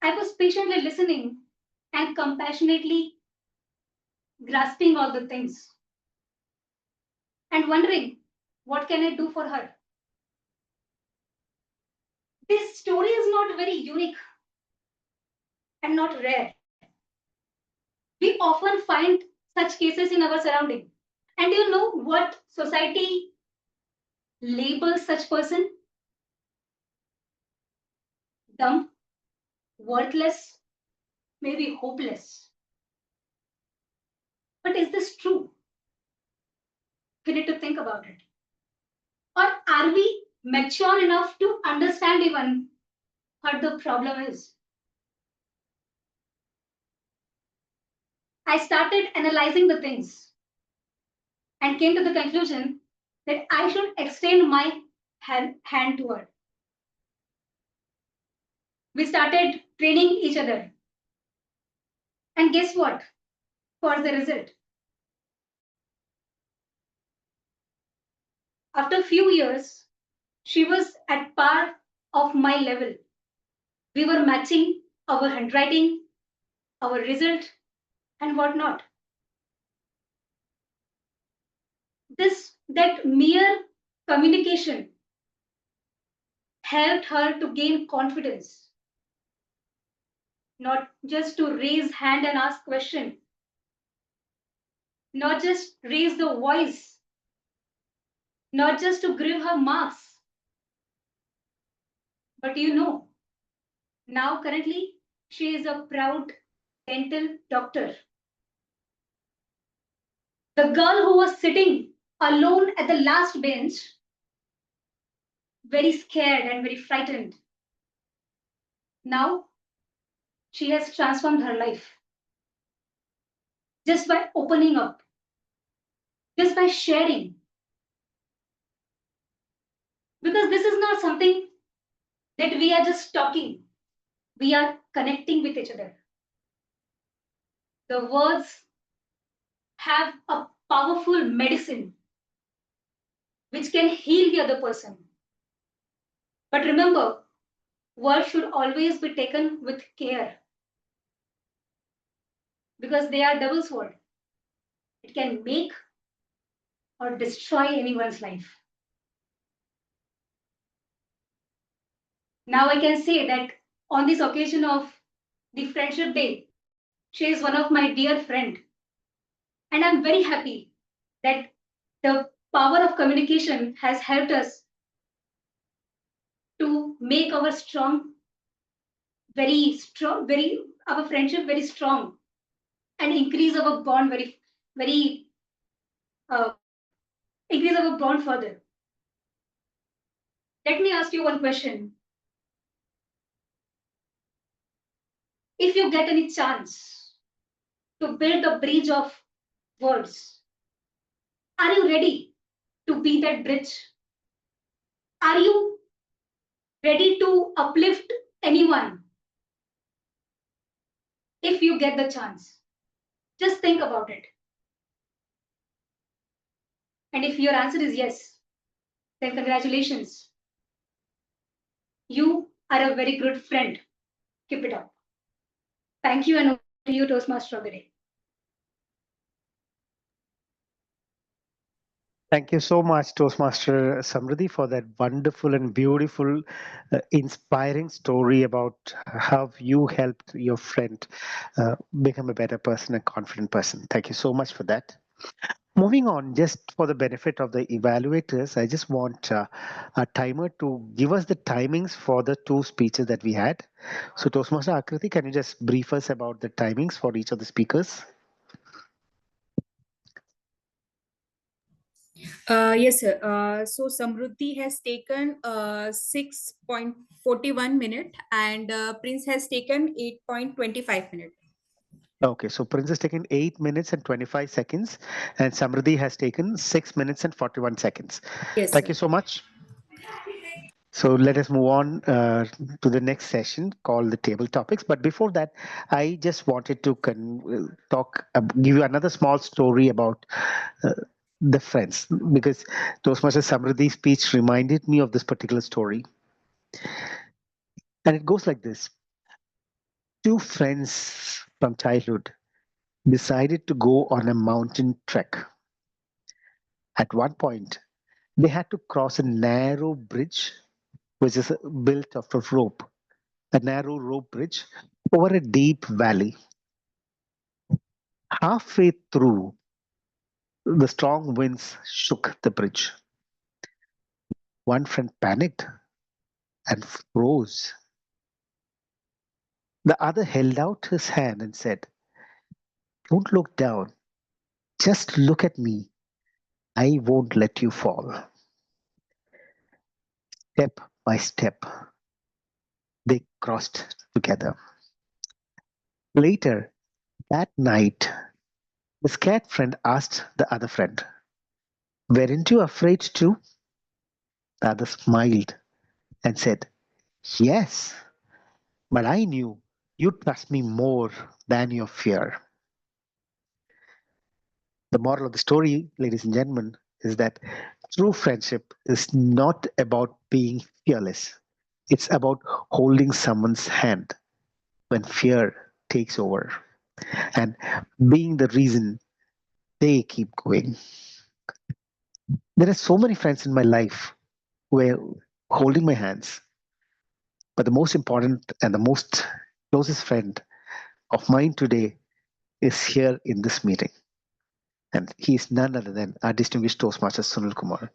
I was patiently listening and compassionately grasping all the things and wondering, what can I do for her? This story is not very unique and not rare. We often find such cases in our surrounding. And you know what society labels such person? Dumb, worthless, maybe hopeless. But is this true? We need to think about it. Or are we mature enough to understand even what the problem is? I started analyzing the things and came to the conclusion that I should extend my hand to her. We started training each other. And guess what? For the result. After a few years, she was at par of my level. We were matching our handwriting, our result, and whatnot. That mere communication helped her to gain confidence. Not just to raise hand and ask question. Not just raise the voice. Not just to give her marks. But you know, now currently she is a proud dental doctor. The girl who was sitting alone at the last bench, very scared and very frightened. Now she has transformed her life. Just by opening up. Just by sharing. Because this is not something that we are just talking. We are connecting with each other. The words have a powerful medicine which can heal the other person. But remember, words should always be taken with care. Because they are double sword. It can make or destroy anyone's life. Now I can say that on this occasion of the Friendship Day, she is one of my dear friend. And I'm very happy that the power of communication has helped us to make our our friendship very strong and increase our bond increase our bond further. Let me ask you one question. If you get any chance to build a bridge of words, are you ready to be that bridge? Are you ready to uplift anyone if you get the chance? Just think about it. And if your answer is yes, then congratulations. You are a very good friend. Keep it up. Thank you, and over to you, Toastmaster of the day. Thank you so much, Toastmaster Samriddhi, for that wonderful and beautiful, inspiring story about how you helped your friend become a better person, a confident person. Thank you so much for that. Moving on, just for the benefit of the evaluators, I just want a timer to give us the timings for the two speeches that we had. So, Toastmaster Akriti, can you just brief us about the timings for each of the speakers? Yes, sir. So Samruddhi has taken 6.41 minute and Prince has taken 8.25 minute. Okay, so Prince has taken 8 minutes and 25 seconds, and Samriddhi has taken 6 minutes and 41 seconds. Yes, Thank sir. you so much. So let us move on to the next session called the table topics. But before that, I just wanted to give you another small story about the friends, because Toastmaster Samriddhi's speech reminded me of this particular story. And it goes like this. Two friends from childhood decided to go on a mountain trek. At one point, they had to cross a narrow bridge, which is built of a rope, a narrow rope bridge over a deep valley. Halfway through, the strong winds shook the bridge. One friend panicked and froze. The other held out his hand and said, "Don't look down. Just look at me. I won't let you fall." Step by step, they crossed together. Later that night, the scared friend asked the other friend, "Weren't you afraid too?" The other smiled and said, "Yes, but I knew you trust me more than your fear." The moral of the story, ladies and gentlemen, is that true friendship is not about being fearless. It's about holding someone's hand when fear takes over and being the reason they keep going. There are so many friends in my life who are holding my hands, but the most important and the most closest friend of mine today is here in this meeting. And he is none other than our distinguished Toastmaster Sunil Kumar.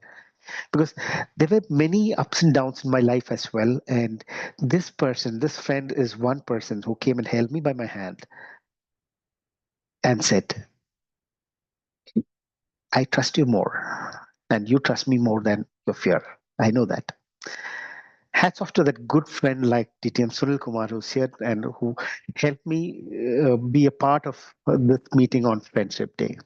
Because there were many ups and downs in my life as well. And this person, this friend, is one person who came and held me by my hand and said, "I trust you more, and you trust me more than your fear. I know that." Hats off to that good friend like DTM Sunil Kumar, who's here and who helped me be a part of this meeting on Friendship Day.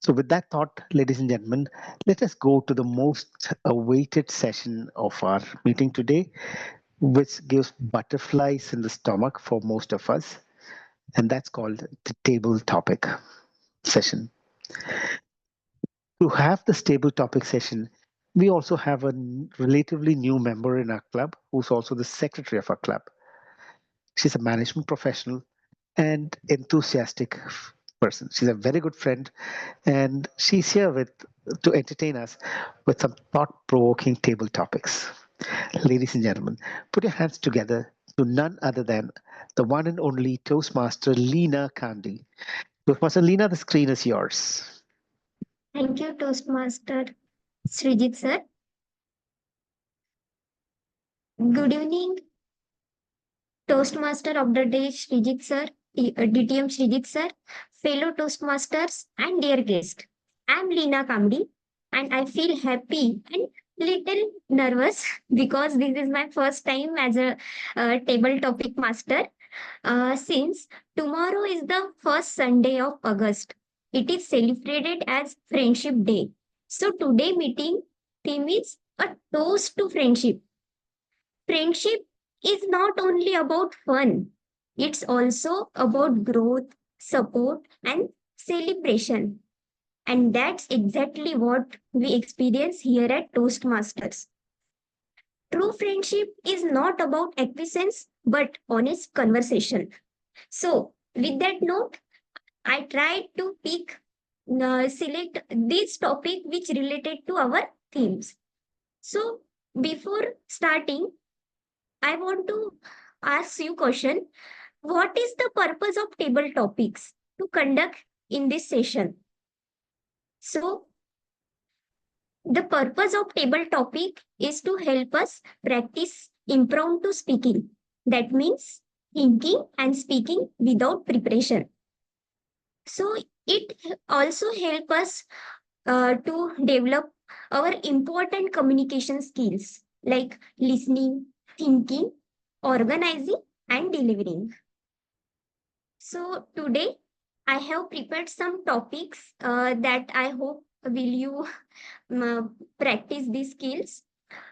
So, with that thought, ladies and gentlemen, let us go to the most awaited session of our meeting today, which gives butterflies in the stomach for most of us, and that's called the table topic session. To have this table topic session, we also have a relatively new member in our club who's also the secretary of our club. She's a management professional and enthusiastic person. She's a very good friend, and she's here to entertain us with some thought-provoking table topics. Ladies and gentlemen, put your hands together to none other than the one and only Toastmaster Leena Kandi. Toastmaster Leena, the screen is yours. Thank you, Toastmaster Sreejith sir. Good evening, Toastmaster of the day, Sreejith sir, DTM Sreejith sir, fellow Toastmasters, and dear guest. I'm Leena Kamdi, and I feel happy and little nervous because this is my first time as a table topic master. Since tomorrow is the first Sunday of August, it is celebrated as Friendship Day. So today meeting theme is a toast to friendship. Friendship is not only about fun, it's also about growth, support, and celebration. And that's exactly what we experience here at Toastmasters. True friendship is not about acquiescence, but honest conversation. So, with that note, I tried to select this topic which related to our themes. So, before starting, I want to ask you question. What is the purpose of table topics to conduct in this session? So, the purpose of table topic is to help us practice impromptu speaking. That means thinking and speaking without preparation. So it also helps us to develop our important communication skills like listening, thinking, organizing, and delivering. So today I have prepared some topics that I hope will you practice these skills.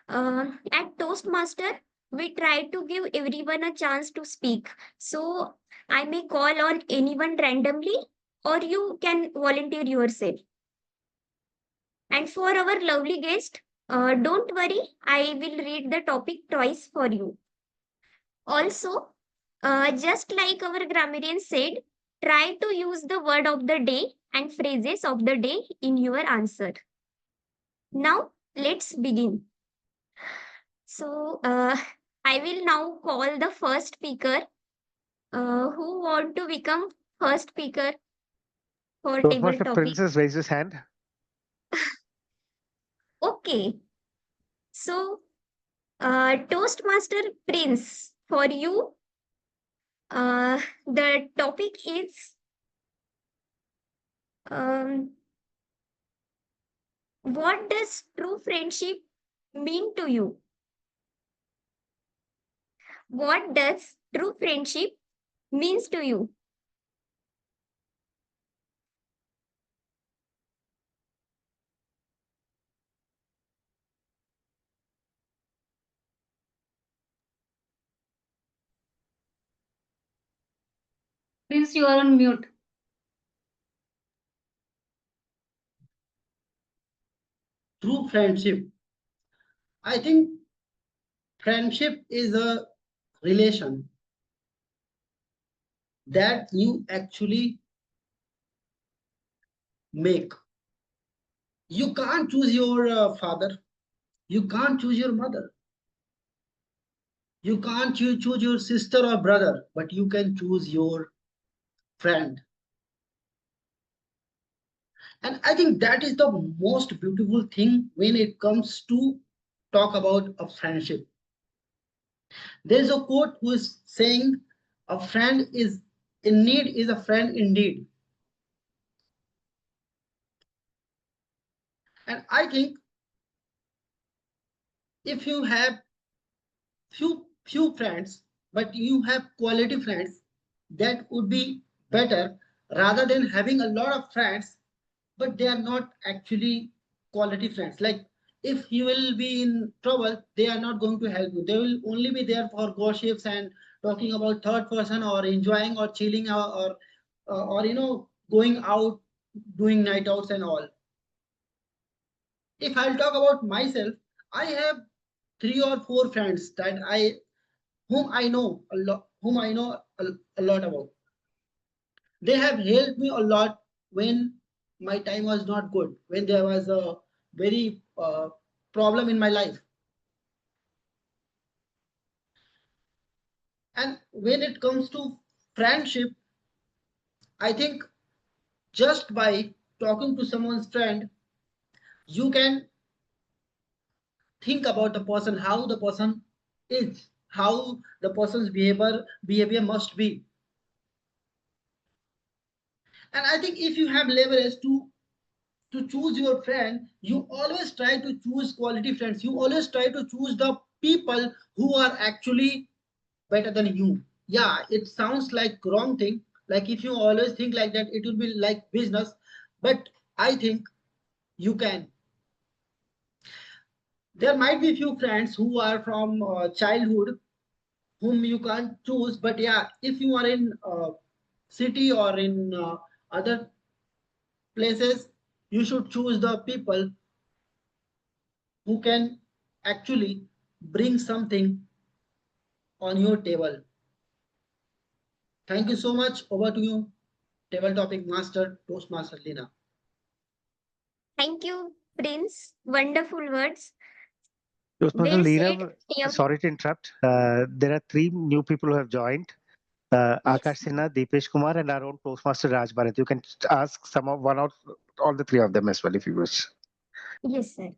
At Toastmaster, we try to give everyone a chance to speak. So I may call on anyone randomly, or you can volunteer yourself. And for our lovely guest, don't worry, I will read the topic twice for you. Also, just like our grammarian said, try to use the word of the day and phrases of the day in your answer. Now, let's begin. So, I will now call the first speaker. Who want to become first speaker for table Toastmaster topic? Princess raised his hand. Okay. So, Toastmaster Prince, for you, the topic is what does true friendship mean to you? What does true friendship means to you? Prince, you are on mute. True friendship. I think friendship is a relation that you actually make. You can't choose your father. You can't choose your mother. You can't choose your sister or brother, but you can choose your friend. And I think that is the most beautiful thing when it comes to talk about a friendship. There's a quote who is saying, a friend is in need is a friend indeed. And I think if you have few friends, but you have quality friends, that would be better rather than having a lot of friends, but they are not actually quality friends. Like if you will be in trouble, they are not going to help you. They will only be there for gossips and talking about third person or enjoying or chilling or going out, doing night outs and all. If I'll talk about myself, I have 3 or 4 friends that whom I know a lot, a lot about. They have helped me a lot when my time was not good, when there was a very problem in my life. And when it comes to friendship, I think just by talking to someone's friend, you can think about the person, how the person is, how the person's behavior must be. And I think if you have leverage to choose your friend, you always try to choose quality friends. You always try to choose the people who are actually better than you. Yeah, it sounds like wrong thing. Like if you always think like that, it will be like business. But I think you can. There might be few friends who are from childhood whom you can't choose, but yeah, if you are in city or in other places, you should choose the people who can actually bring something on your table. Thank you so much. Over to you, table topic master, Toastmaster Lina. Thank you, Prince. Wonderful words. Toastmaster Well Leena, said. TM. sorry to interrupt. There are 3 new people who have joined. Yes. Akash Sinha, Deepesh Kumar, and our own Toastmaster Raj Bharat. You can ask one or all the 3 of them as well if you wish. Yes, sir.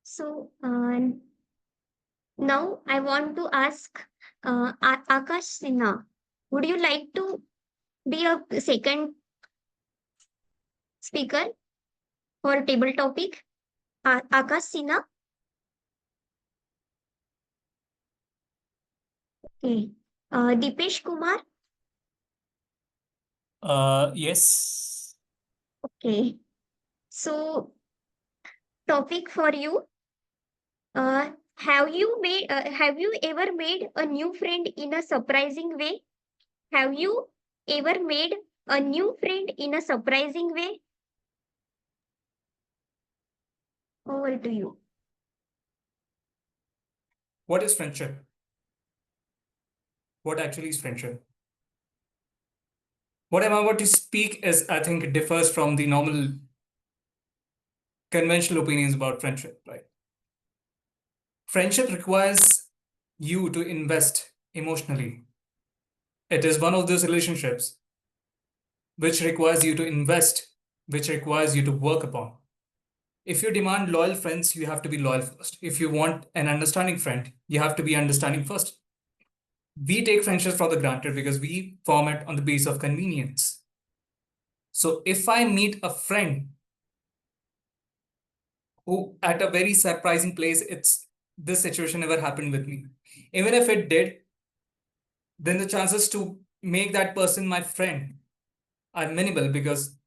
So now I want to ask Akash Sinha, would you like to be a second speaker for table topic? Akash Sinha? Okay. Deepesh Kumar? Yes. Okay. So topic for you. Have you ever made a new friend in a surprising way? Have you ever made a new friend in a surprising way? Over to you. What is friendship? What actually is friendship? What I'm about to speak is, I think, it differs from the normal conventional opinions about friendship, right? Friendship requires you to invest emotionally. It is one of those relationships which requires you to invest, which requires you to work upon. If you demand loyal friends, you have to be loyal first. If you want an understanding friend, you have to be understanding first. We take friendships for the granted because we form it on the basis of convenience. So if I meet a friend who at a very surprising place, this situation never happened with me. Even if it did, then the chances to make that person my friend are minimal because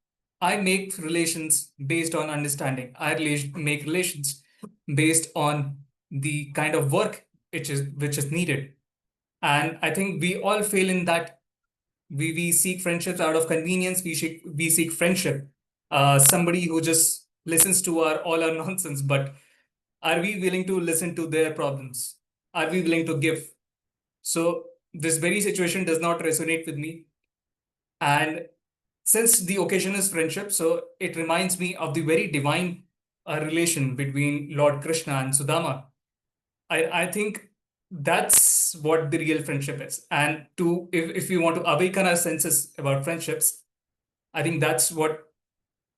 I make relations based on understanding. I make relations based on the kind of work which is needed. And I think we all fail in that. We seek friendships out of convenience. We seek friendship. Somebody who just listens to all our nonsense. But are we willing to listen to their problems? Are we willing to give? So this very situation does not resonate with me. And since the occasion is friendship, so it reminds me of the very divine relation between Lord Krishna and Sudama. I think that's what the real friendship is. And if we want to awaken our senses about friendships, I think that's what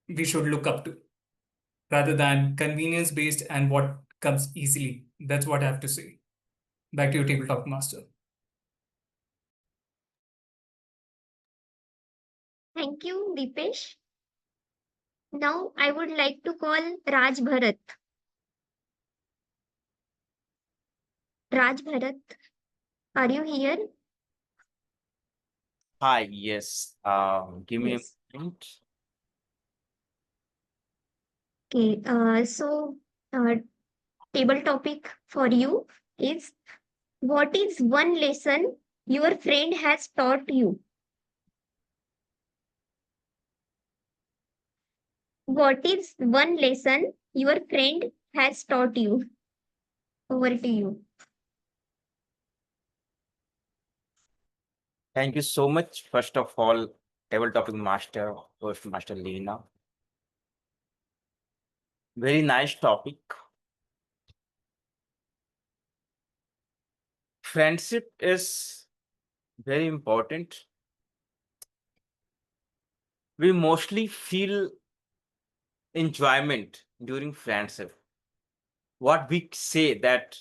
we should look up to rather than convenience based and what comes easily. That's what I have to say. Back to you, tabletop master. Thank you, Deepesh. Now I would like to call Raj Bharat. Raj Bharat, are you here? Hi, yes. Give me Yes. a minute. Okay. Table topic for you is, what is one lesson your friend has taught you? What is one lesson your friend has taught you? Over to you. Thank you so much. First of all, table topic master, Toastmaster Leena. Very nice topic. Friendship is very important. We mostly feel enjoyment during friendship. What we say that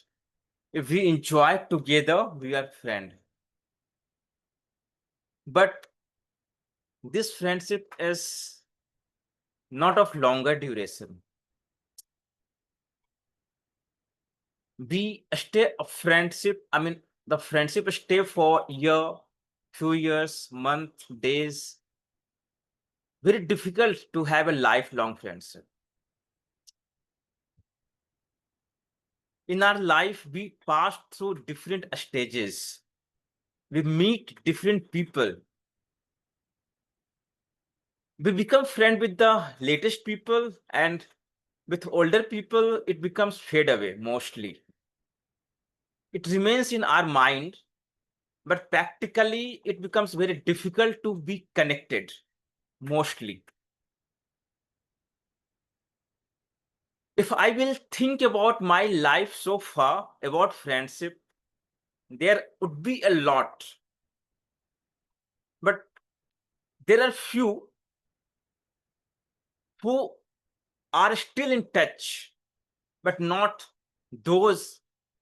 if we enjoy together, we are friend. But this friendship is not of longer duration. We stay a friendship. I mean, the friendship stay for year, few years, month, days. very difficult to have a lifelong friendship. In our life, we pass through different stages. We meet different people. We become friends with the latest people, and with older people, it becomes fade away mostly. It remains in our mind, but practically it becomes very difficult to be connected mostly. If I will think about my life so far about friendship, there would be a lot, but there are few who are still in touch, but not those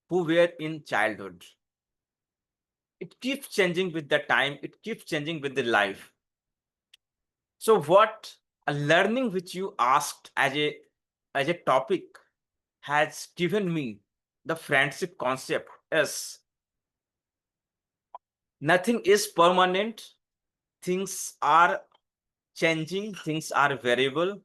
who were in childhood. It keeps changing with the time, it keeps changing with the life. So what a learning which you asked as a topic has given me the friendship concept is nothing is permanent, things are changing, things are variable.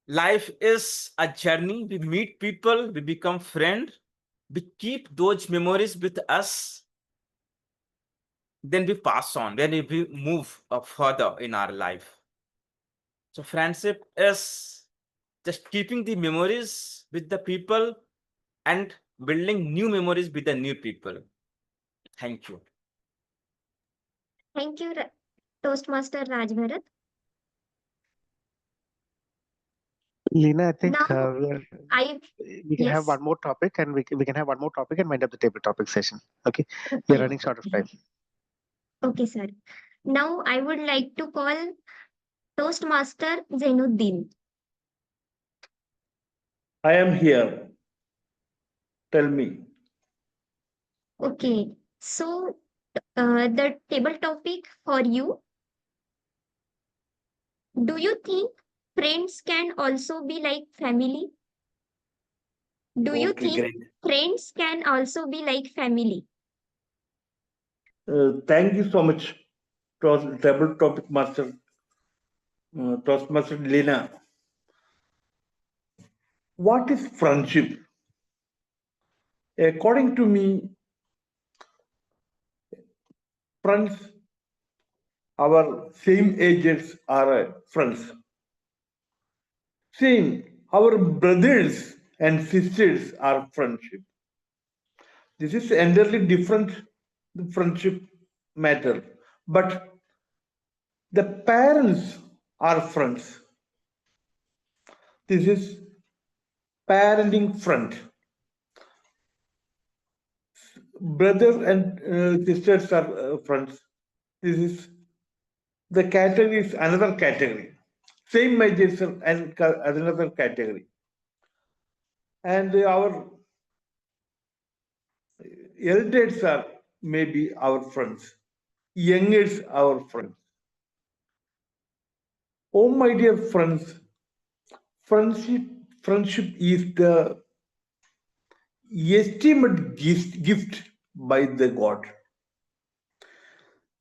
Life is a journey. We meet people, we become friends, we keep those memories with us, then we pass on, then we move further in our life. So friendship is just keeping the memories with the people and building new memories with the new people. Thank you. Thank you, Toastmaster Rajbharat. Lena, I think Now, we can have yes. one more topic, and we can have one more topic and wind up the table topic session. Okay, we are Okay. running short of time. Okay, sir. Now I would like to call Toastmaster Zainuddin. I am here. Tell me. Okay. So the table topic for you. Do you think friends can also be like family? Do you Okay, think great. friends can also be like family? Thank you so much, table topic master, Toastmaster Lena. What is friendship? According to me, friends, our same ages are friends. Same, our brothers and sisters are friendship. This is entirely different friendship matter. But the parents are friends. This is parenting friend. Brothers and sisters are friends. This is the category is another category. Same ages and another category. And our elders are maybe our friends. Youngers our friends. Oh my dear friends, friendship is the esteemed gift by the God.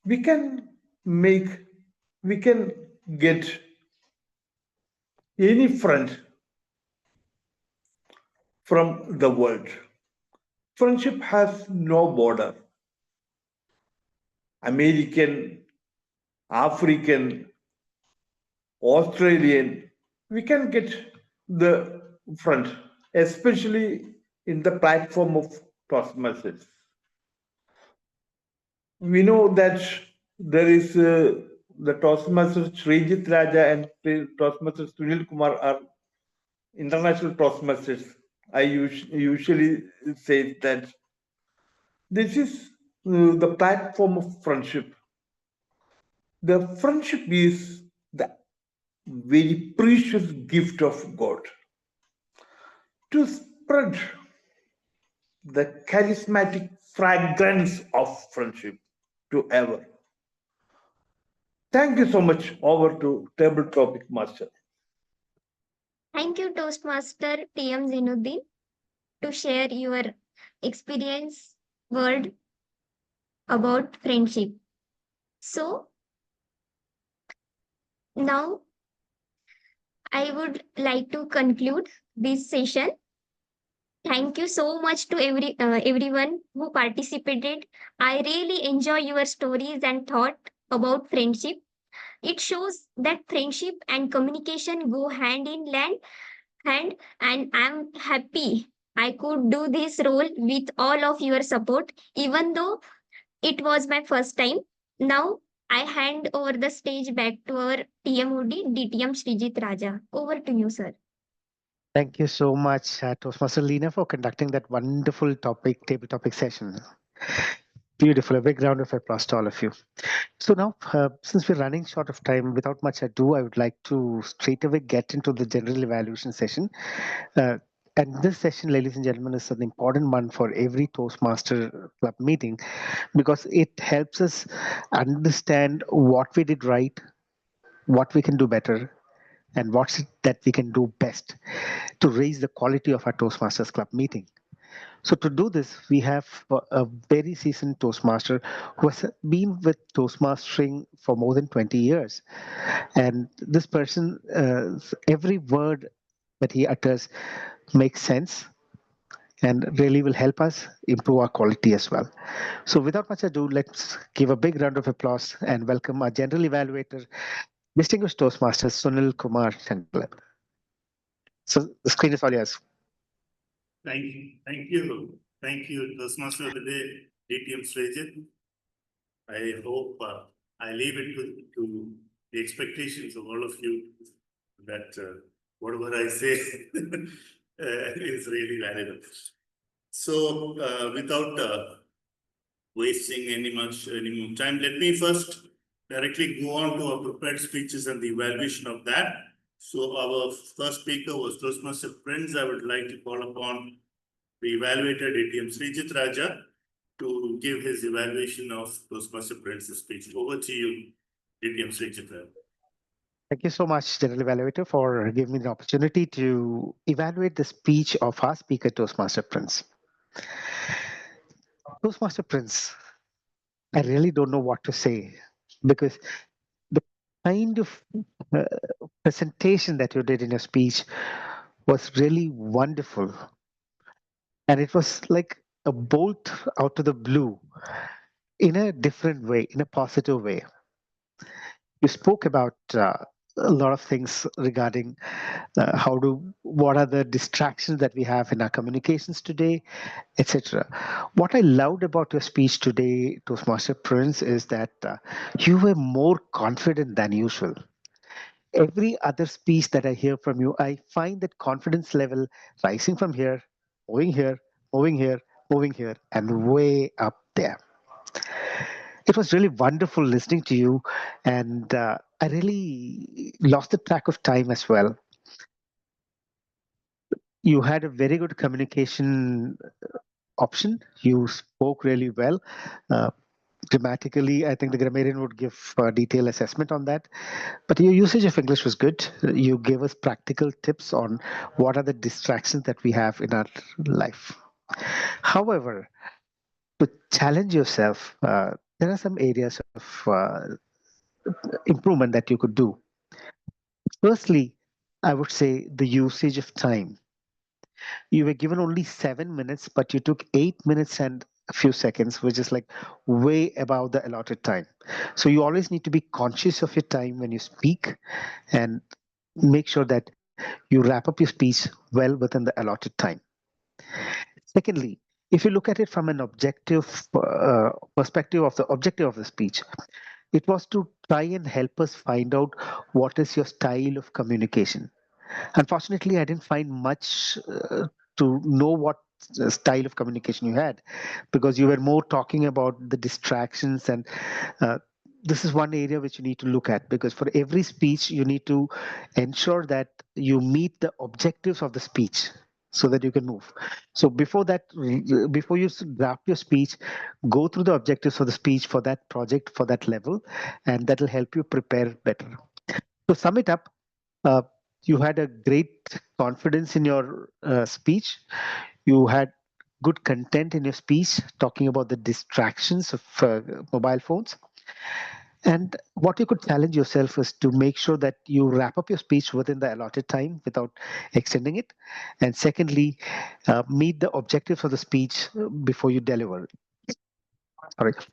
We can get any friend from the world. Friendship has no border. American, African, Australian, we can get the friend, especially in the platform of Toastmasters. We know that there is the Toastmasters Sreejith Raja and Toastmasters Sunil Kumar are international Toastmasters. I usually say that this is the platform of friendship. The friendship is the very precious gift of God to spread the charismatic fragrance of friendship to ever. Thank you so much. Over to table topic master. Thank you, Toastmaster TM Zainuddin, to share your experience word about friendship. So Now, I would like to conclude this session. Thank you so much to everyone who participated. I really enjoy your stories and thought about friendship. It shows that friendship and communication go hand, and I'm happy I could do this role with all of your support, even though it was my first time. Now I hand over the stage back to our TMOD DTM Sreejith Raja. Over to you, sir. Thank you so much, Toastmaster Lena, for conducting that wonderful table topic session. Beautiful. A big round of applause to all of you. So now, since we're running short of time, without much ado, I would like to straight away get into the general evaluation session. And this session, ladies and gentlemen, is an important one for every Toastmaster Club meeting because it helps us understand what we did right, what we can do better, and what's it that we can do best to raise the quality of our Toastmasters Club meeting. So to do this, we have a very seasoned Toastmaster who has been with Toastmastering for more than 20 years. And this person, every word that he utters makes sense and really will help us improve our quality as well. So without much ado, let's give a big round of applause and welcome our general evaluator, distinguished Toastmaster Sunil Kumar Shankar. So the screen is all yours. Thank you, Toastmaster of the Day, DTM Sreejith. I hope I leave it to the expectations of all of you that whatever I say is really valuable. So without wasting any more time, let me first directly go on to our prepared speeches and the evaluation of that. So our first speaker was Toastmaster Prince. I would like to call upon the evaluator DTM Sreejith Raja to give his evaluation of Toastmaster Prince's speech. Over to you, DTM Sreejith Raja. Thank you so much, General Evaluator, for giving me the opportunity to evaluate the speech of our speaker, Toastmaster Prince. Toastmaster Prince, I really don't know what to say because the kind of presentation that you did in your speech was really wonderful. And it was like a bolt out of the blue in a different way, in a positive way. You spoke about a lot of things regarding what are the distractions that we have in our communications today, etc. What I loved about your speech today, Toastmaster Prince, is that you were more confident than usual. Every other speech that I hear from you, I find that confidence level rising from here, moving here, moving here, moving here, and way up there. It was really wonderful listening to you, and I really lost the track of time as well. You had a very good communication option. You spoke really well. Grammatically, I think the grammarian would give a detailed assessment on that. But your usage of English was good. You gave us practical tips on what are the distractions that we have in our life. However, to challenge yourself, there are some areas of improvement that you could do. Firstly, I would say the usage of time. You were given only 7 minutes, but you took 8 minutes and a few seconds, which is like way above the allotted time. So you always need to be conscious of your time when you speak and make sure that you wrap up your speech well within the allotted time. Secondly, if you look at it from an objective perspective of the objective of the speech, it was to try and help us find out what is your style of communication. Unfortunately, I didn't find much to know what style of communication you had because you were more talking about the distractions, and this is one area which you need to look at because for every speech you need to ensure that you meet the objectives of the speech so that you can move. So before that, before you draft your speech, go through the objectives of the speech for that project, for that level, and that will help you prepare better. To sum it up, you had a great confidence in your speech. You had good content in your speech, talking about the distractions of mobile phones. And what you could challenge yourself is to make sure that you wrap up your speech within the allotted time without extending it. And secondly, meet the objectives of the speech before you deliver. All right.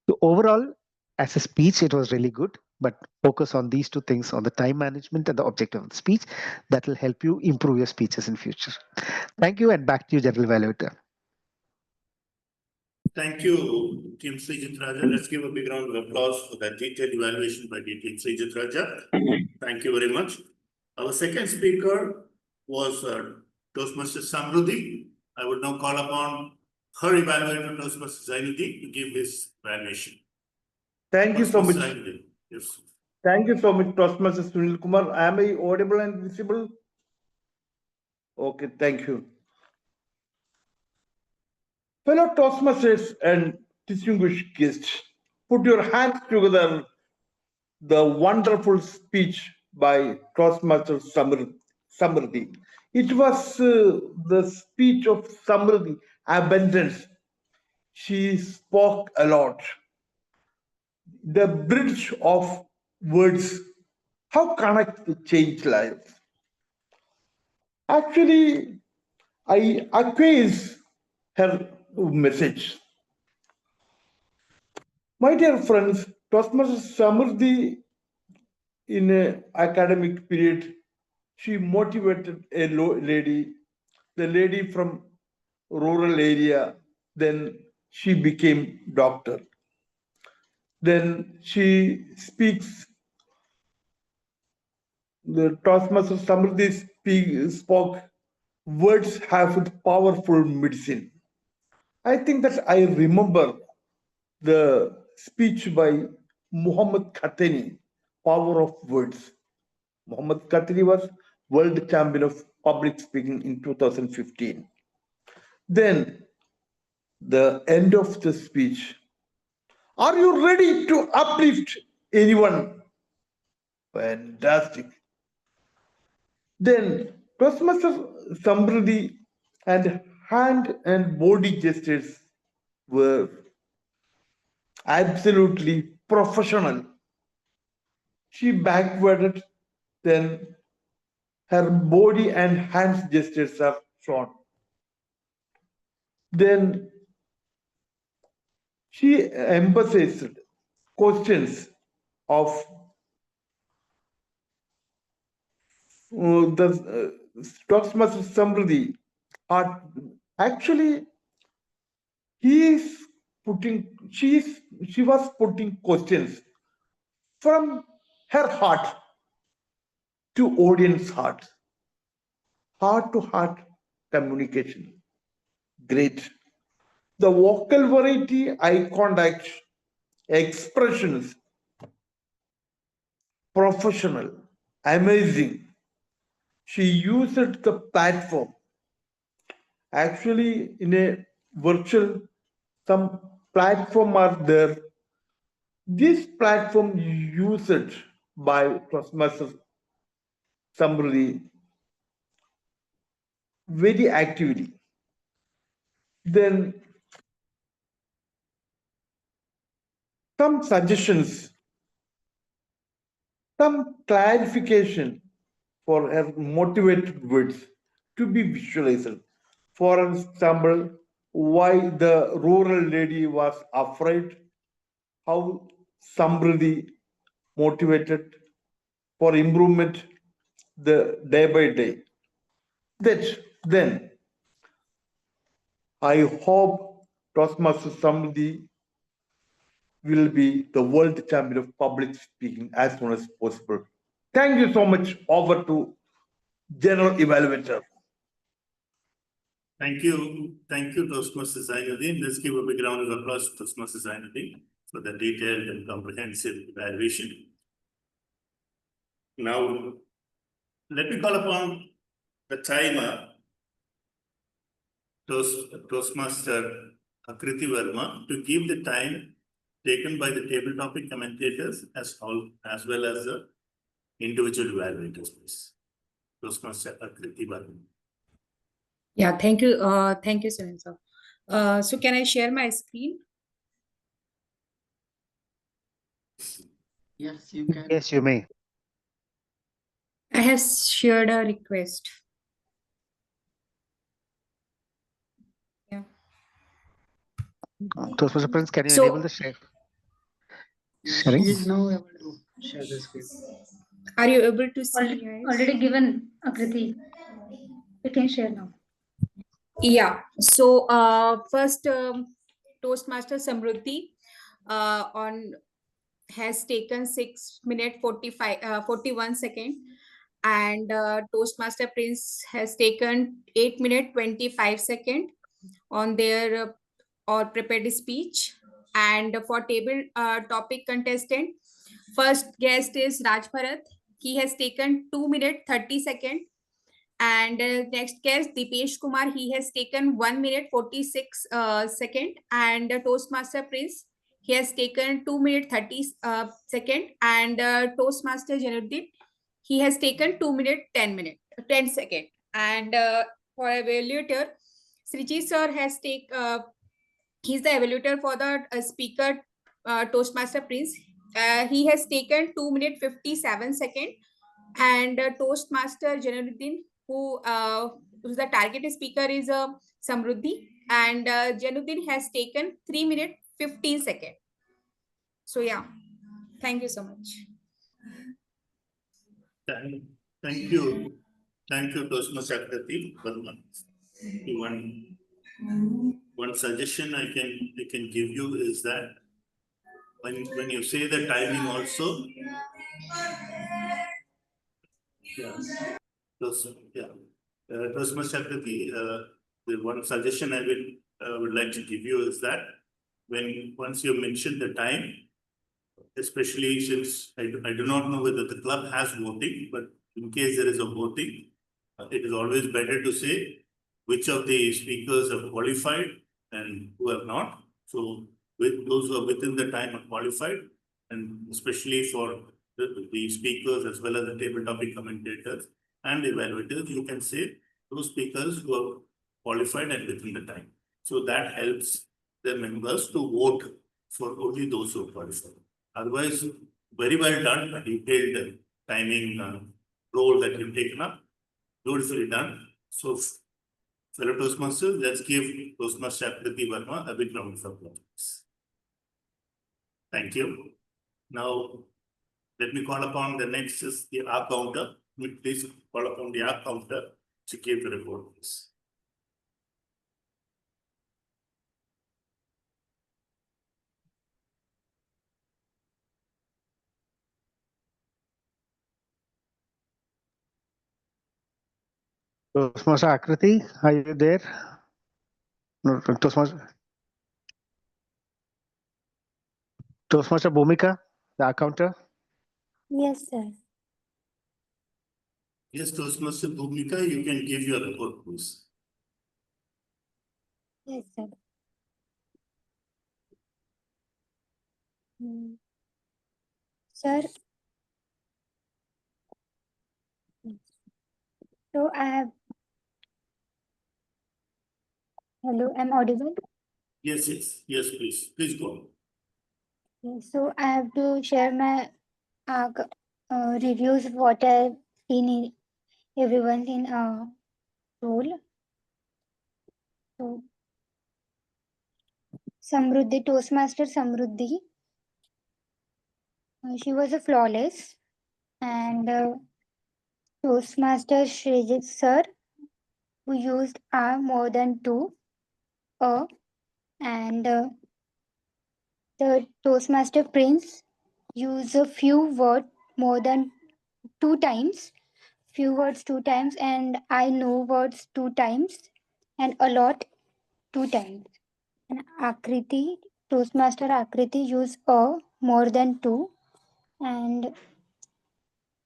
So overall, as a speech, it was really good, but focus on these two things, on the time management and the objective of the speech. That will help you improve your speeches in future. Thank you, and back to you, General Evaluator. Thank you, Team Sreejith Raja. Let's give a big round of applause for that detailed evaluation by Team Sreejith Raja. Thank you very much. Our second speaker was Toastmasters Samruddhi. I would now call upon her evaluator, Toastmasters Zainuddin, to give his evaluation. Thank you so much. Zainuddin. Yes. Thank you so much, Toastmasters Sunil Kumar. Am I audible and visible? Okay, thank you. Fellow Toastmasters and distinguished guests, put your hands together. The wonderful speech by Toastmaster Samruddhi. It was the speech of Samruddhi, abundance. She spoke a lot. The bridge of words, how connect to change lives. Actually, I acquiesce her message. My dear friends, Toastmaster Samruddhi, in an academic period, she motivated a lady, the lady from rural area. Then she became doctor. Then she speaks. The Toastmaster Samruddhi spoke, words have powerful medicine. I think that I remember the speech by Muhammad Khatani, Power of Words. Muhammad Khatani was world champion of public speaking in 2015. Then the end of the speech. Are you ready to uplift anyone? Fantastic. Then Toastmaster Samruddhi and hand and body gestures were absolutely professional. She backwarded, then her body and hands gestures are shown. Then she emphasized questions of the Toastmaster Samruddhi. Actually, she was putting questions from her heart to audience heart to heart communication. Great. The vocal variety, eye contact, expressions, professional, amazing. She used the platform. Actually, in a virtual, some platform are there. This platform used by Toastmaster Samruddhi very actively. Then some suggestions, some clarification for her motivated words to be visualized. For example, why the rural lady was afraid, how Samruddhi motivated for improvement the day by day. Then I hope Toastmaster Samruddhi will be the world champion of public speaking as soon as possible. Thank you so much. Over to General Evaluator. Thank you. Thank you, Toastmaster Zainuddin. Let's give a big round of applause to Toastmaster Zainuddin for the detailed and comprehensive evaluation. Now, let me call upon the timer, Toastmaster Akriti Verma, to give the time taken by the table topic commentators as well as the individual evaluators, please. Toastmaster Akriti Verma. Yeah, thank you. Thank you, Sunil sir. So can I share my screen? Yes, you can. Yes, you may. I have shared a request. Yeah. Toastmaster Prince, can you So- enable the share? Sharing? She is now able to share the screen. Are you able to see? Already given, Akriti. You can share now. Yeah. So first, Toastmaster Samruddhi has taken 6 minute 41 second, and Toastmaster Prince has taken 8 minute 25 second on their or prepared speech. And for table topic contestant, first guest is Raj Bharat. He has taken 2 minute 30 second. And next guest, Dipesh Kumar, he has taken 1 minute 46 second. And Toastmaster Prince, he has taken 2 minute 30 second. And Toastmaster Januddin, he has taken 2 minute 10 second. And for evaluator, Sreejith sir has he's the evaluator for the speaker Toastmaster Prince. He has taken 2 minute 57 second. And Toastmaster Januddin, who's the target speaker, is Samruddhi, and Januddin has taken 3 minute 15 second. So yeah, thank you so much. Thank you. Thank you, Toastmaster Akriti. One suggestion I can give you is that when you say the timing also, Toastmaster Akriti, the one suggestion I would like to give you is that once you mention the time, especially since I do not know whether the club has voting, but in case there is a voting, it is always better to say which of the speakers have qualified and who have not. So with those who are within the time are qualified, and especially for the speakers as well as the table topic commentators and evaluators, you can say those speakers who are qualified and within the time. So that helps the members to vote for only those who are qualified. Otherwise, very well done, a detailed timing role that you've taken up. Beautifully done. So, fellow Toastmasters, let's give Toastmaster Akriti Verma a big round of applause. Thank you. Now, let me call upon the next is the R counter. Please call upon the R counter to give the report, please. Toastmaster Akriti, are you there? No, Toastmaster Bhumika, the counter. Yes, sir. Yes, Toastmaster Bhumika, you can give your report, please. Yes, sir. Sir, so I have. Hello, I'm audible? Yes, please. Please go on. Yes, so I have to share my reviews what I've seen in everyone's in role. So Samruddhi, Toastmaster Samruddhi, she was a flawless, and Toastmaster Sreejith sir, who used more than two, and the Toastmaster Prince used a few words more than two times, and I know words two times, and a lot two times. And Akriti, Toastmaster Akriti used more than two, and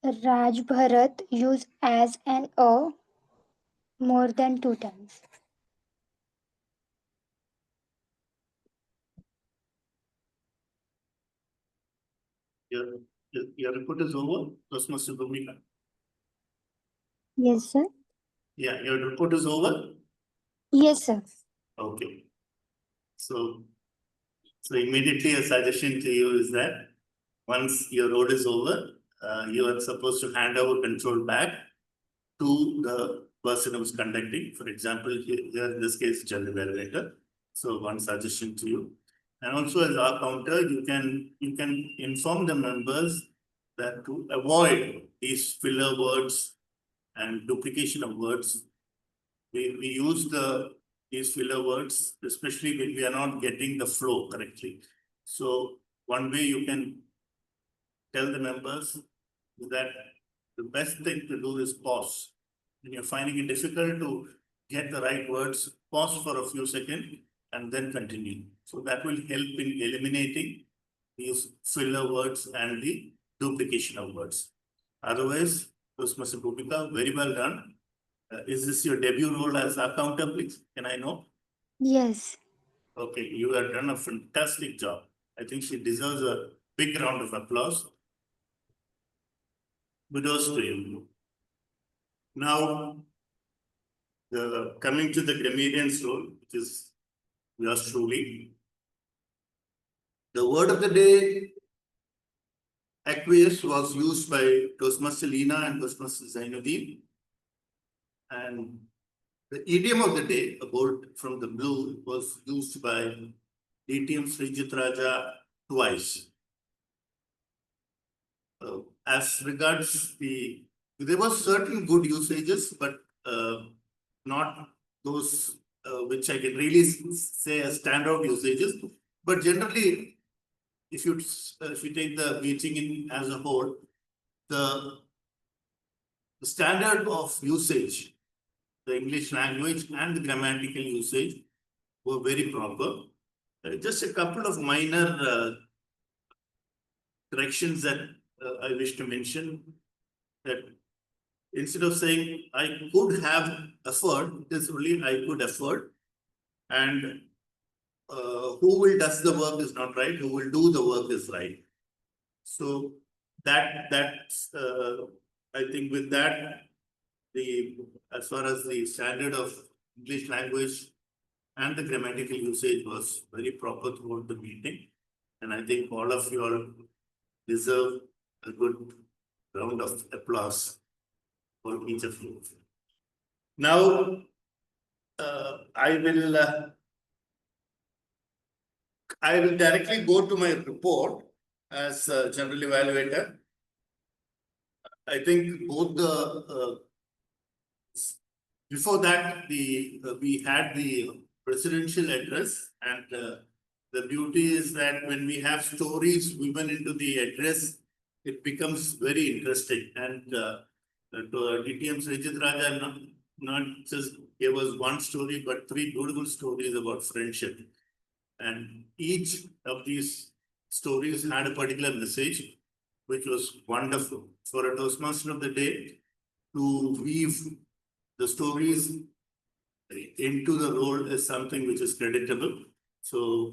Raj Bharat used as and more than two times. Your report is over, Toastmaster Bhumika? Yes, sir. Yeah, your report is over? Yes, sir. Okay. So immediately a suggestion to you is that once your role is over, you are supposed to hand over control back to the person who's conducting. For example, here in this case, general evaluator. So one suggestion to you. And also as our counter, you can inform the members that to avoid these filler words and duplication of words, we use these filler words, especially when we are not getting the flow correctly. So one way you can tell the members that the best thing to do is pause. When you're finding it difficult to get the right words, pause for a few seconds and then continue. So that will help in eliminating these filler words and the duplication of words. Otherwise, Toastmaster Bhumika, very well done. Is this your debut role as accountant, please? Can I know? Yes. Okay, you have done a fantastic job. I think she deserves a big round of applause. Kudos to you. Now, coming to the grammarian's role, which is yours truly. The word of the day, aqueous, was used by Toastmaster Leena and Toastmaster Zainuddin. And the idiom of the day, a bolt from the blue, was used by DTM Sreejith Raja twice. As regards there were certain good usages, but not those which I can really say as standout usages. But generally, if you take the meeting in as a whole, the standard of usage, the English language and the grammatical usage were very proper. Just a couple of minor corrections that I wish to mention, that instead of saying I could have afford, it is only I could afford, and who will does the work is not right, who will do the work is right. So that's I think with that, as far as the standard of English language and the grammatical usage was very proper throughout the meeting, and I think all of you all deserve a good round of applause for each of you. Now, I will directly go to my report as a general evaluator. I think both before that, we had the presidential address, and the beauty is that when we have stories woven into the address, it becomes very interesting. And DTM Sreejith Raja not just gave us one story, but three beautiful stories about friendship. And each of these stories had a particular message, which was wonderful. For a Toastmaster of the day to weave the stories into the role is something which is creditable. So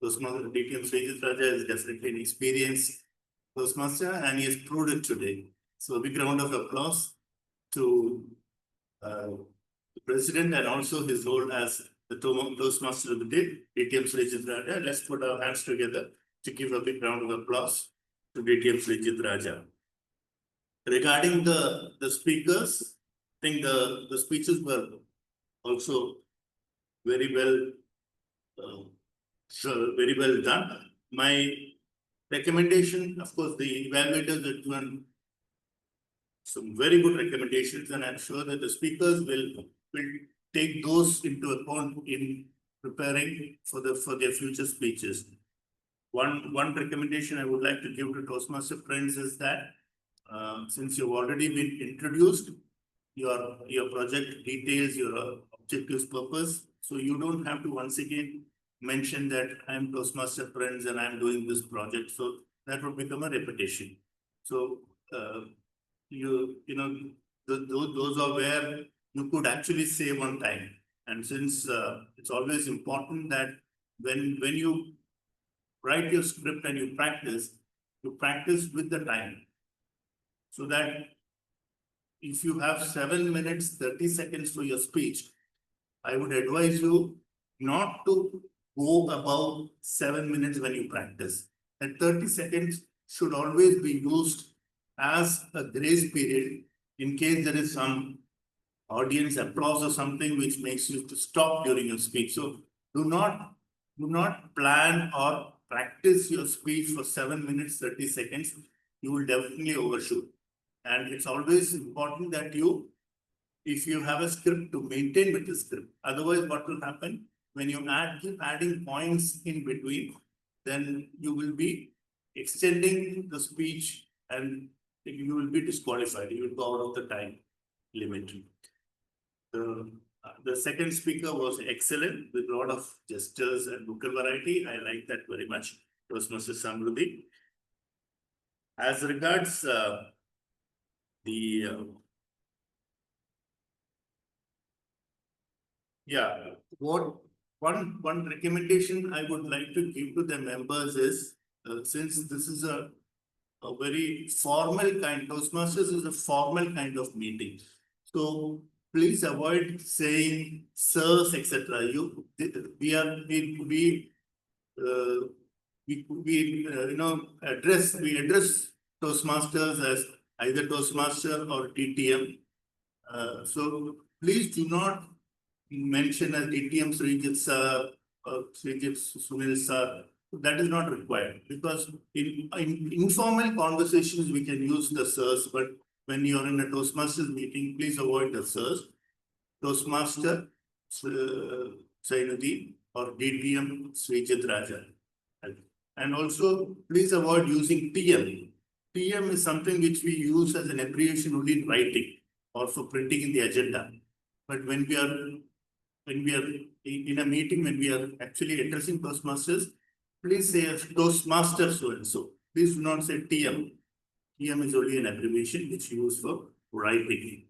Toastmaster DTM Sreejith Raja is definitely an experienced Toastmaster, and he has proved it today. So a big round of applause to the president and also his role as the Toastmaster of the day, DTM Sreejith Raja. Let's put our hands together to give a big round of applause to DTM Sreejith Raja. Regarding the speakers, I think the speeches were also very well done. My recommendation, of course, the evaluators have given some very good recommendations, and I'm sure that the speakers will take those into account in preparing for their future speeches. One recommendation I would like to give to Toastmaster friends is that since you've already been introduced, your project details, your objectives, purpose, so you don't have to once again mention that I'm Toastmaster friends and I'm doing this project. So that would become a repetition. So those are where you could actually say one time. And since it's always important that when you write your script and you practice with the time. So that if you have 7 minutes, 30 seconds for your speech, I would advise you not to go above 7 minutes when you practice. At 30 seconds, should always be used as a grace period in case there is some audience applause or something which makes you to stop during your speech. So do not plan or practice your speech for 7 minutes, 30 seconds. You will definitely overshoot. And it's always important that if you have a script, to maintain with the script. Otherwise, what will happen when you keep adding points in between, then you will be extending the speech and you will be disqualified. You will go out of the time limit. The second speaker was excellent with a lot of gestures and vocal variety. I like that very much. Toastmasters Samruddhi. As regards one recommendation I would like to give to the members is, since this is a very formal kind, Toastmasters is a formal kind of meeting. So please avoid saying sirs, etc. We address Toastmasters as either Toastmaster or TTM. So please do not mention as TTM Sreejith sir or Sreejith Sunil sir. That is not required, because in informal conversations we can use the sirs, but when you are in a Toastmasters meeting, please avoid the sirs. Toastmaster Sainuddin or DTM Sreejith Raja. And also please avoid using TM. TM is something which we use as an abbreviation only in writing or for printing in the agenda. But when we are in a meeting, when we are actually addressing Toastmasters, please say as Toastmaster so and so. Please do not say TM. TM is only an abbreviation which we use for writing.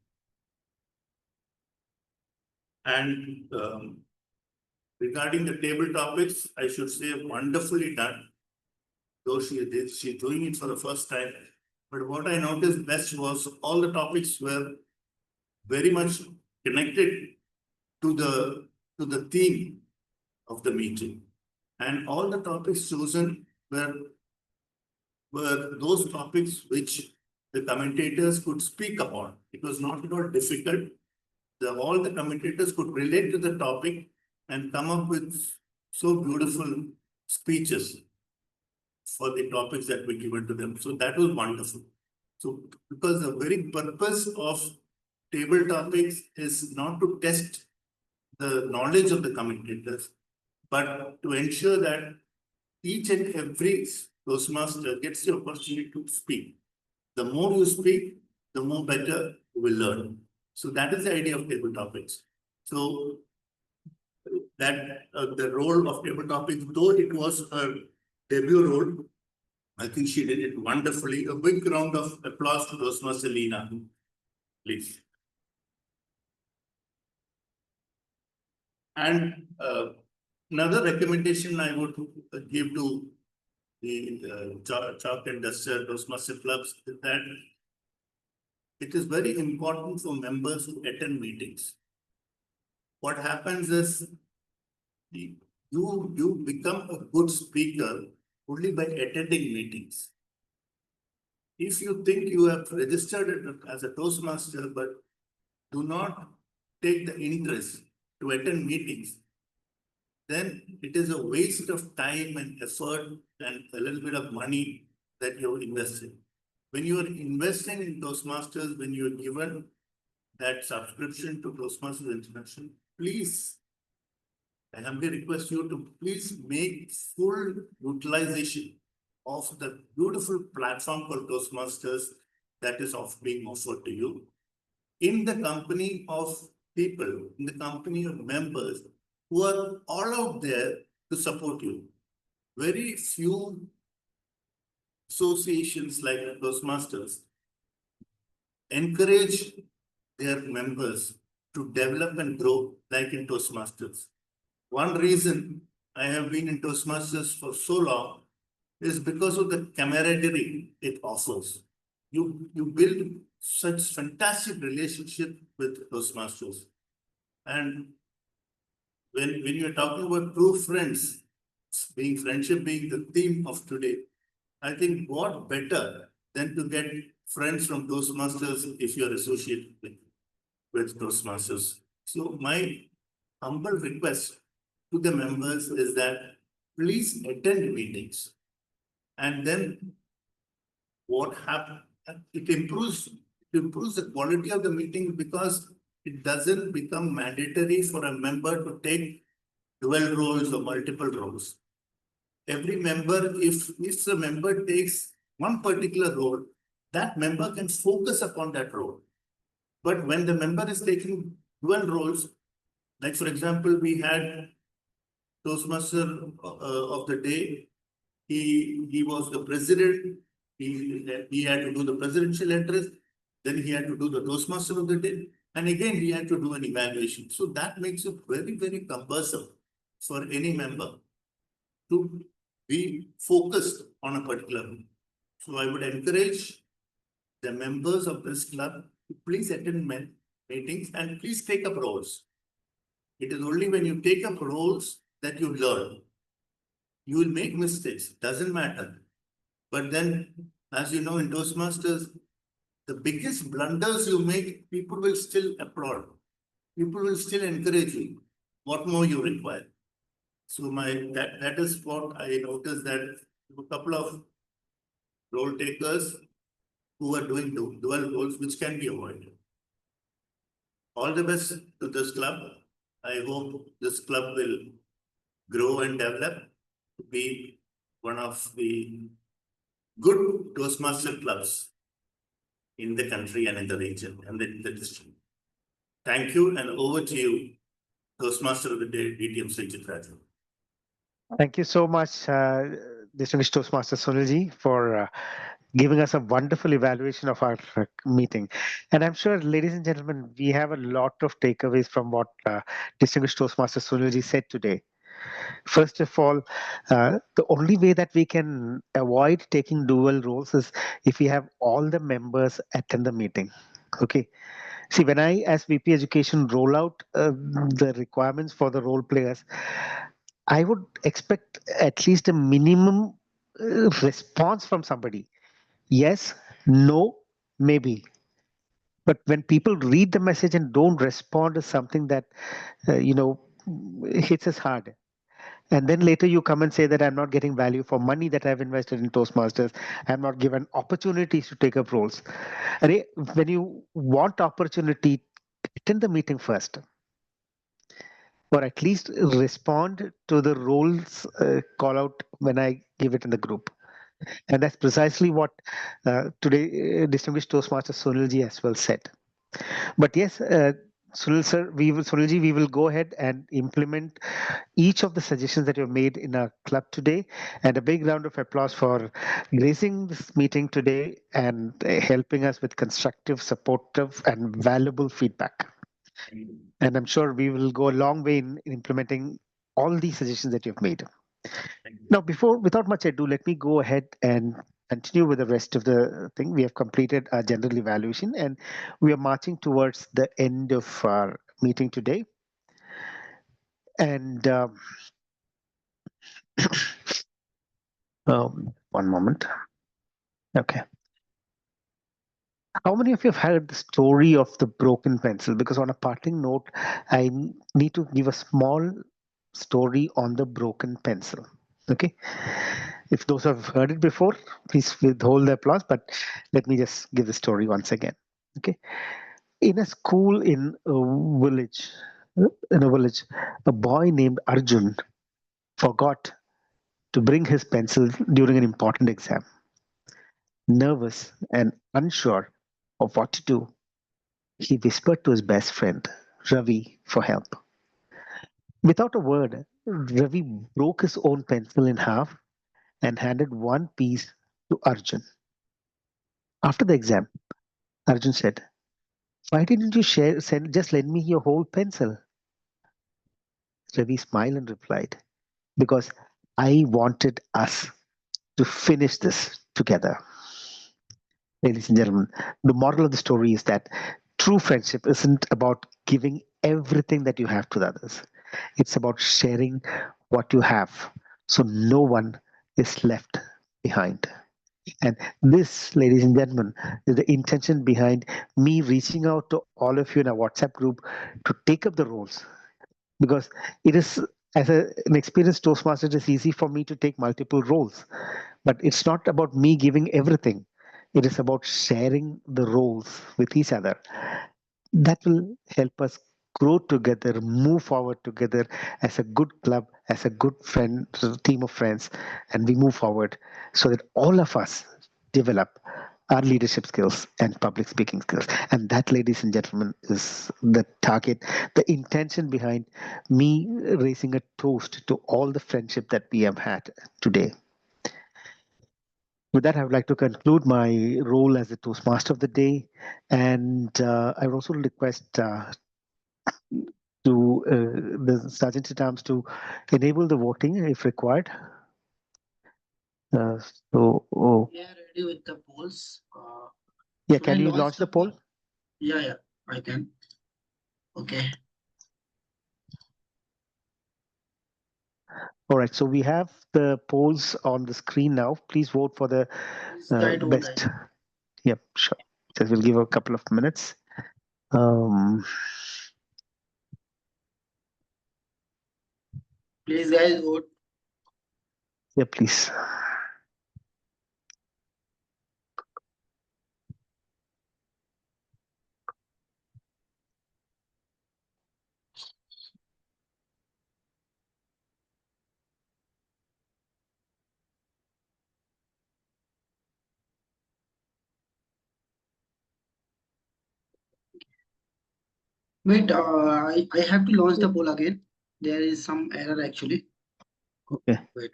And regarding the table topics, I should say wonderfully done. Though she's doing it for the first time. But what I noticed best was all the topics were very much connected to the theme of the meeting. And all the topics chosen were those topics which the commentators could speak upon. It was not at all difficult. All the commentators could relate to the topic and come up with so beautiful speeches for the topics that were given to them. So that was wonderful. So because the very purpose of table topics is not to test the knowledge of the commentators, but to ensure that each and every Toastmaster gets the opportunity to speak. The more you speak, the more better you will learn. So that is the idea of table topics. So that the role of table topics, though it was a debut role, I think she did it wonderfully. A big round of applause to Toastmaster Leena, please. And another recommendation I would give to the Chalk and Duster Toastmaster clubs is that it is very important for members who attend meetings. What happens is you become a good speaker only by attending meetings. If you think you have registered as a Toastmaster but do not take the interest to attend meetings, then it is a waste of time and effort and a little bit of money that you're investing. When you are investing in Toastmasters, when you are given that subscription to Toastmasters International, please, I humbly request you to please make full utilization of the beautiful platform called Toastmasters that is being offered to you in the company of people, in the company of members who are all out there to support you. Very few associations like Toastmasters encourage their members to develop and grow like in Toastmasters. One reason I have been in Toastmasters for so long is because of the camaraderie it offers. You build such fantastic relationship with Toastmasters. And when you're talking about true friends, friendship being the theme of today, I think what better than to get friends from Toastmasters if you're associated with Toastmasters. So my humble request to the members is that please attend meetings. And then what happens, it improves the quality of the meeting because it doesn't become mandatory for a member to take dual roles or multiple roles. Every member, if a member takes one particular role, that member can focus upon that role. But when the member is taking dual roles, like for example, we had Toastmaster of the day. He was the president. He had to do the presidential address. Then he had to do the Toastmaster of the day. And again, he had to do an evaluation. So that makes it very, very cumbersome for any member to be focused on a particular one. So I would encourage the members of this club to please attend meetings and please take up roles. It is only when you take up roles that you learn. You will make mistakes, doesn't matter. But then, as you know, in Toastmasters, the biggest blunders you make, people will still applaud. People will still encourage you. What more you require? So that is what I noticed, that a couple of role takers who are doing dual roles, which can be avoided. All the best to this club. I hope this club will grow and develop to be one of the good Toastmaster clubs in the country and in the region and in the district. Thank you, and over to you, Toastmaster of the day, DTM Sreejith. Thank you so much, distinguished Toastmaster Sunilji, for giving us a wonderful evaluation of our meeting. And I'm sure, ladies and gentlemen, we have a lot of takeaways from what distinguished Toastmaster Sunilji said today. First of all, the only way that we can avoid taking dual roles is if we have all the members attend the meeting. Okay. See, when I, as VP Education, roll out the requirements for the role players, I would expect at least a minimum response from somebody. Yes, no, maybe. But when people read the message and don't respond to something that, hits us hard. And then later you come and say that I'm not getting value for money that I've invested in Toastmasters. I'm not given opportunities to take up roles. And when you want opportunity, attend the meeting first. Or at least respond to the roles call out when I give it in the group. And that's precisely what today distinguished Toastmaster Sunilji as well said. But yes, Sunil sir, Sunilji, we will go ahead and implement each of the suggestions that you have made in our club today. And a big round of applause for gracing this meeting today and helping us with constructive, supportive, and valuable feedback. And I'm sure we will go a long way in implementing all these suggestions that you've made. Now, without much ado, let me go ahead and continue with the rest of the thing. We have completed our general evaluation and we are marching towards the end of our meeting today. And one moment. Okay. How many of you have heard the story of the broken pencil? Because on a parting note, I need to give a small story on the broken pencil. Okay. If those have heard it before, please withhold the applause, but let me just give the story once again. Okay. In a school in a village, a boy named Arjun forgot to bring his pencil during an important exam. Nervous and unsure of what to do, he whispered to his best friend, Ravi, for help. Without a word, Ravi broke his own pencil in half and handed one piece to Arjun. After the exam, Arjun said, "Why didn't you just lend me your whole pencil?" Ravi smiled and replied, "Because I wanted us to finish this together." Ladies and gentlemen, the moral of the story is that true friendship isn't about giving everything that you have to the others. It's about sharing what you have so no one is left behind. And this, ladies and gentlemen, is the intention behind me reaching out to all of you in a WhatsApp group to take up the roles. Because it is, as an experienced Toastmaster, it is easy for me to take multiple roles. But it's not about me giving everything. It is about sharing the roles with each other. That will help us grow together, move forward together as a good club, as a good friend, team of friends, and we move forward so that all of us develop our leadership skills and public speaking skills. And that, ladies and gentlemen, is the target, the intention behind me raising a toast to all the friendship that we have had today. With that, I would like to conclude my role as the Toastmaster of the day. And I would also request the Sergeant at Arms to enable the voting if required. So, We are ready with the polls. yeah, should can I you launch the poll? Yeah, I can. Okay. All right, so we have the polls on the screen now. Please vote for the Please try to vote. best. Yep, sure. So we'll give a couple of minutes. Please, guys, vote. Yeah, please. Wait, I have to launch the poll again. There is some error actually. Okay. Wait.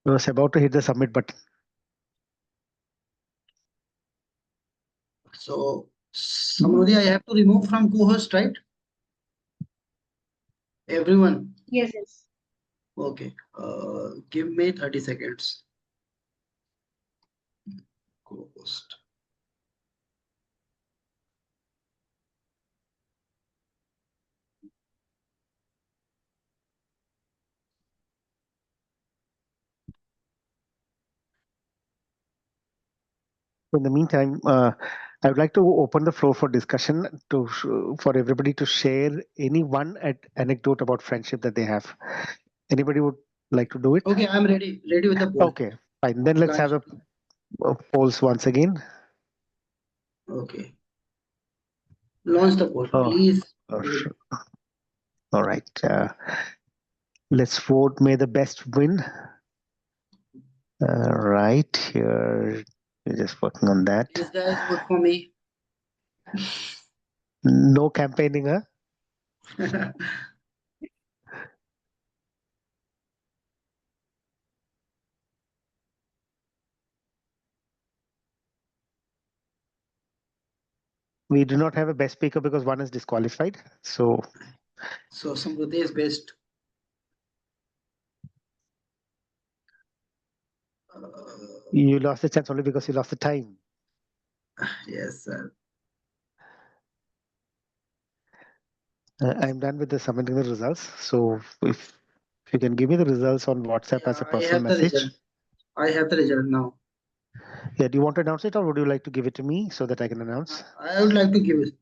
I was about to hit the submit button. So, Samruddhi, I have to remove from co-host, right? Everyone. Yes. Okay. Give me 30 seconds. Co-host. In the meantime, I would like to open the floor for discussion for everybody to share any one anecdote about friendship that they have. Anybody would like to do it? Okay, I'm ready. Ready with the poll. Okay, fine. Then let's have the polls once again. Okay. Launch the poll, Oh, please. sure. All right. Let's vote. May the best win. Right here. We're just working on that. Please, guys, vote for me. No campaigning, huh? We do not have a best speaker because one is disqualified. So Samruddhi is best. You lost the chance only because you lost the time. Yes, sir. I'm done with the submitting the results. So if you can give me the results on WhatsApp as a personal message. I have the result now. Yeah, do you want to announce it or would you like to give it to me so that I can announce? I would like to give it.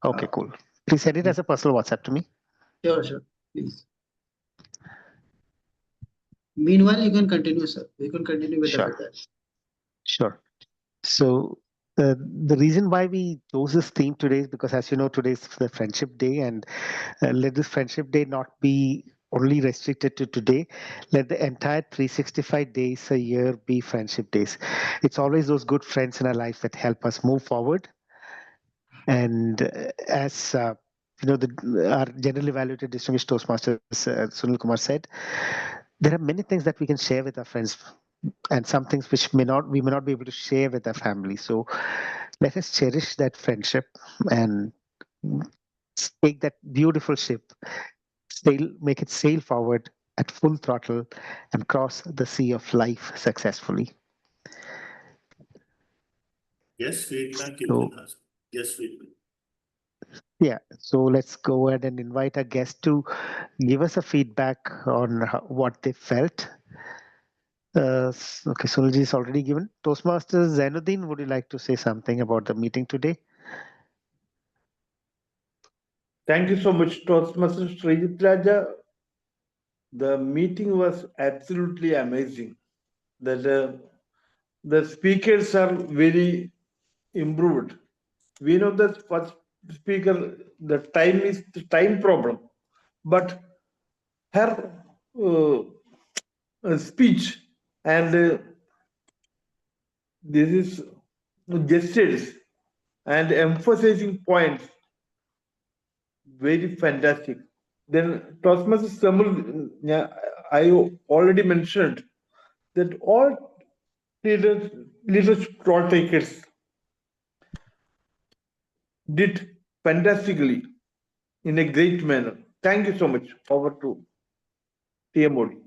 Okay, cool. Please send it as a personal WhatsApp to me. Sure. Please. Meanwhile, you can continue, sir. You can continue with the feedback. Sure. So the reason why we chose this theme today is because, as you know, today is the Friendship Day, and let this Friendship Day not be only restricted to today. Let the entire 365 days a year be Friendship Days. It's always those good friends in our life that help us move forward. And as our generally evaluated distinguished Toastmasters, Sunil Kumar said, there are many things that we can share with our friends and some things which we may not be able to share with our family. So let us cherish that friendship and take that beautiful ship, make it sail forward at full throttle and cross the sea of life successfully. Yes, feedback you can ask. Yes, feedback. Yeah, so let's go ahead and invite our guest to give us a feedback on what they felt. Okay, Sunilji is already given. Toastmasters Zainuddin, would you like to say something about the meeting today? Thank you so much, Toastmasters Sreejith Raja. The meeting was absolutely amazing. The speakers are very improved. We know that first speaker, the time is the time problem, but her speech and this is gestures and emphasizing points very fantastic. Then Toastmasters Tamil, I already mentioned that all leadership role takers did fantastically in a great manner. Thank you so much. Over to TMOD.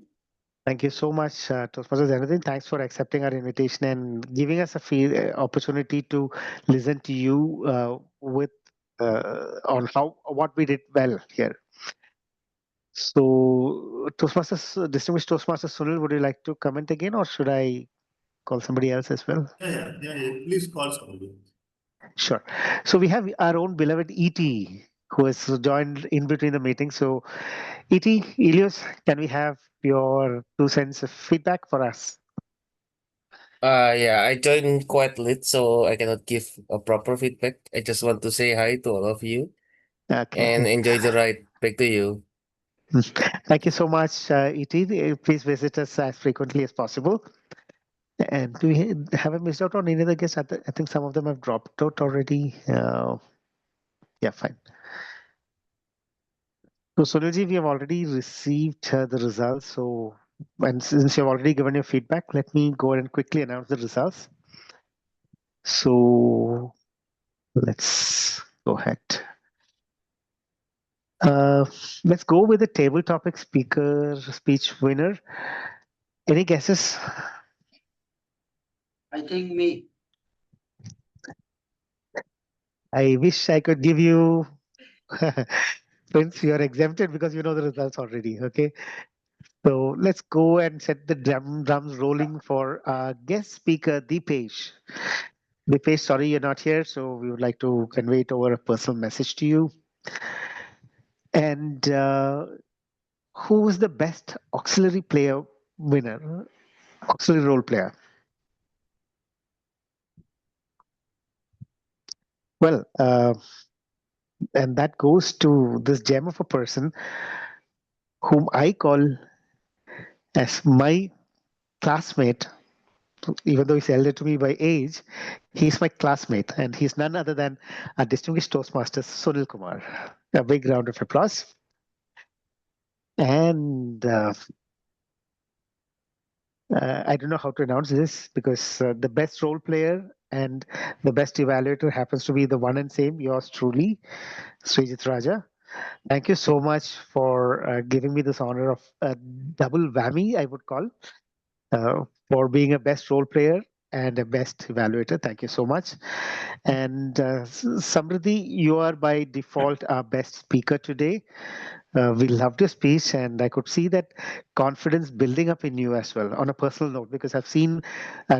Thank you so much, Toastmasters Zainuddin. Thanks for accepting our invitation and giving us a opportunity to listen to you with on what we did well here. So, distinguished Toastmaster Sunil, would you like to comment again, or should I call somebody else as well? Yeah. Please call somebody. Sure. So we have our own beloved ET who has joined in between the meeting. So, ET, Elios, can we have your 2 cents of feedback for us? Yeah, I joined quite late, so I cannot give a proper feedback. I just want to say hi to all of you Okay. and enjoy the ride. Back to you. Thank you so much, ET. Please visit us as frequently as possible. And do we have I missed out on any other guests? I think some of them have dropped out already. Yeah, fine. So, Sunilji, we have already received the results. So, and since you have already given your feedback, let me go and quickly announce the results. So, let's go ahead. Let's go with the table topic speech winner. Any guesses? I think me. I wish I could give you, Prince, you're exempted because you know the results already. Okay. So let's go and set the drums rolling for our guest speaker, Deepesh. Deepesh, sorry you're not here, so we would like to convey it over a personal message to you. And who was the best auxiliary player winner? Auxiliary role player. Well, and that goes to this gem of a person whom I call as my classmate, even though he's elder to me by age. He's my classmate, and he's none other than our distinguished Toastmaster, Sunil Kumar. A big round of applause. And I don't know how to announce this because the best role player and the best evaluator happens to be the one and same, yours truly, Sreejith Raja. Thank you so much for giving me this honor of a double whammy, I would call, for being a best role player and a best evaluator. Thank you so much. And Samriddhi, you are by default our best speaker today. We loved your speech, and I could see that confidence building up in you as well on a personal note, because I've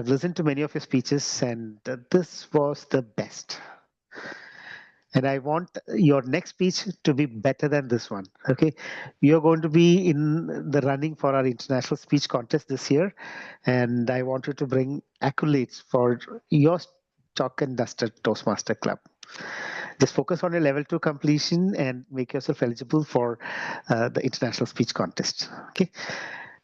listened to many of your speeches, and this was the best. And I want your next speech to be better than this one. Okay, you're going to be in the running for our international speech contest this year, and I want you to bring accolades for your Chalk and Duster Toastmaster Club. Just focus on your level 2 completion and make yourself eligible for the international speech contest. Okay.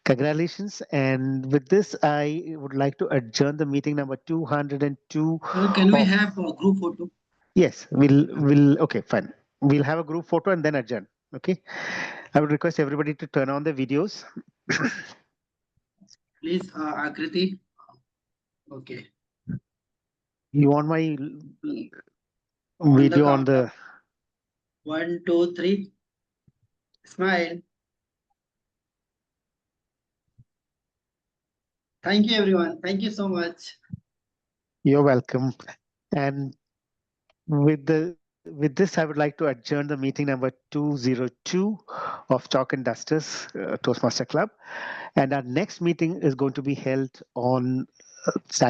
Congratulations. And with this, I would like to adjourn the meeting number 202. Can we have a group photo? Yes, okay, fine. We'll have a group photo and then adjourn. Okay. I would request everybody to turn on the videos. Please, Akriti. Okay. You want my video on the 1, 2, 3. Smile. Thank you, everyone. Thank you so much. You're welcome. And with the with this, I would like to adjourn the meeting number 202 of Chalk and Dusters Toastmaster Club. And our next meeting is going to be held on Saturday.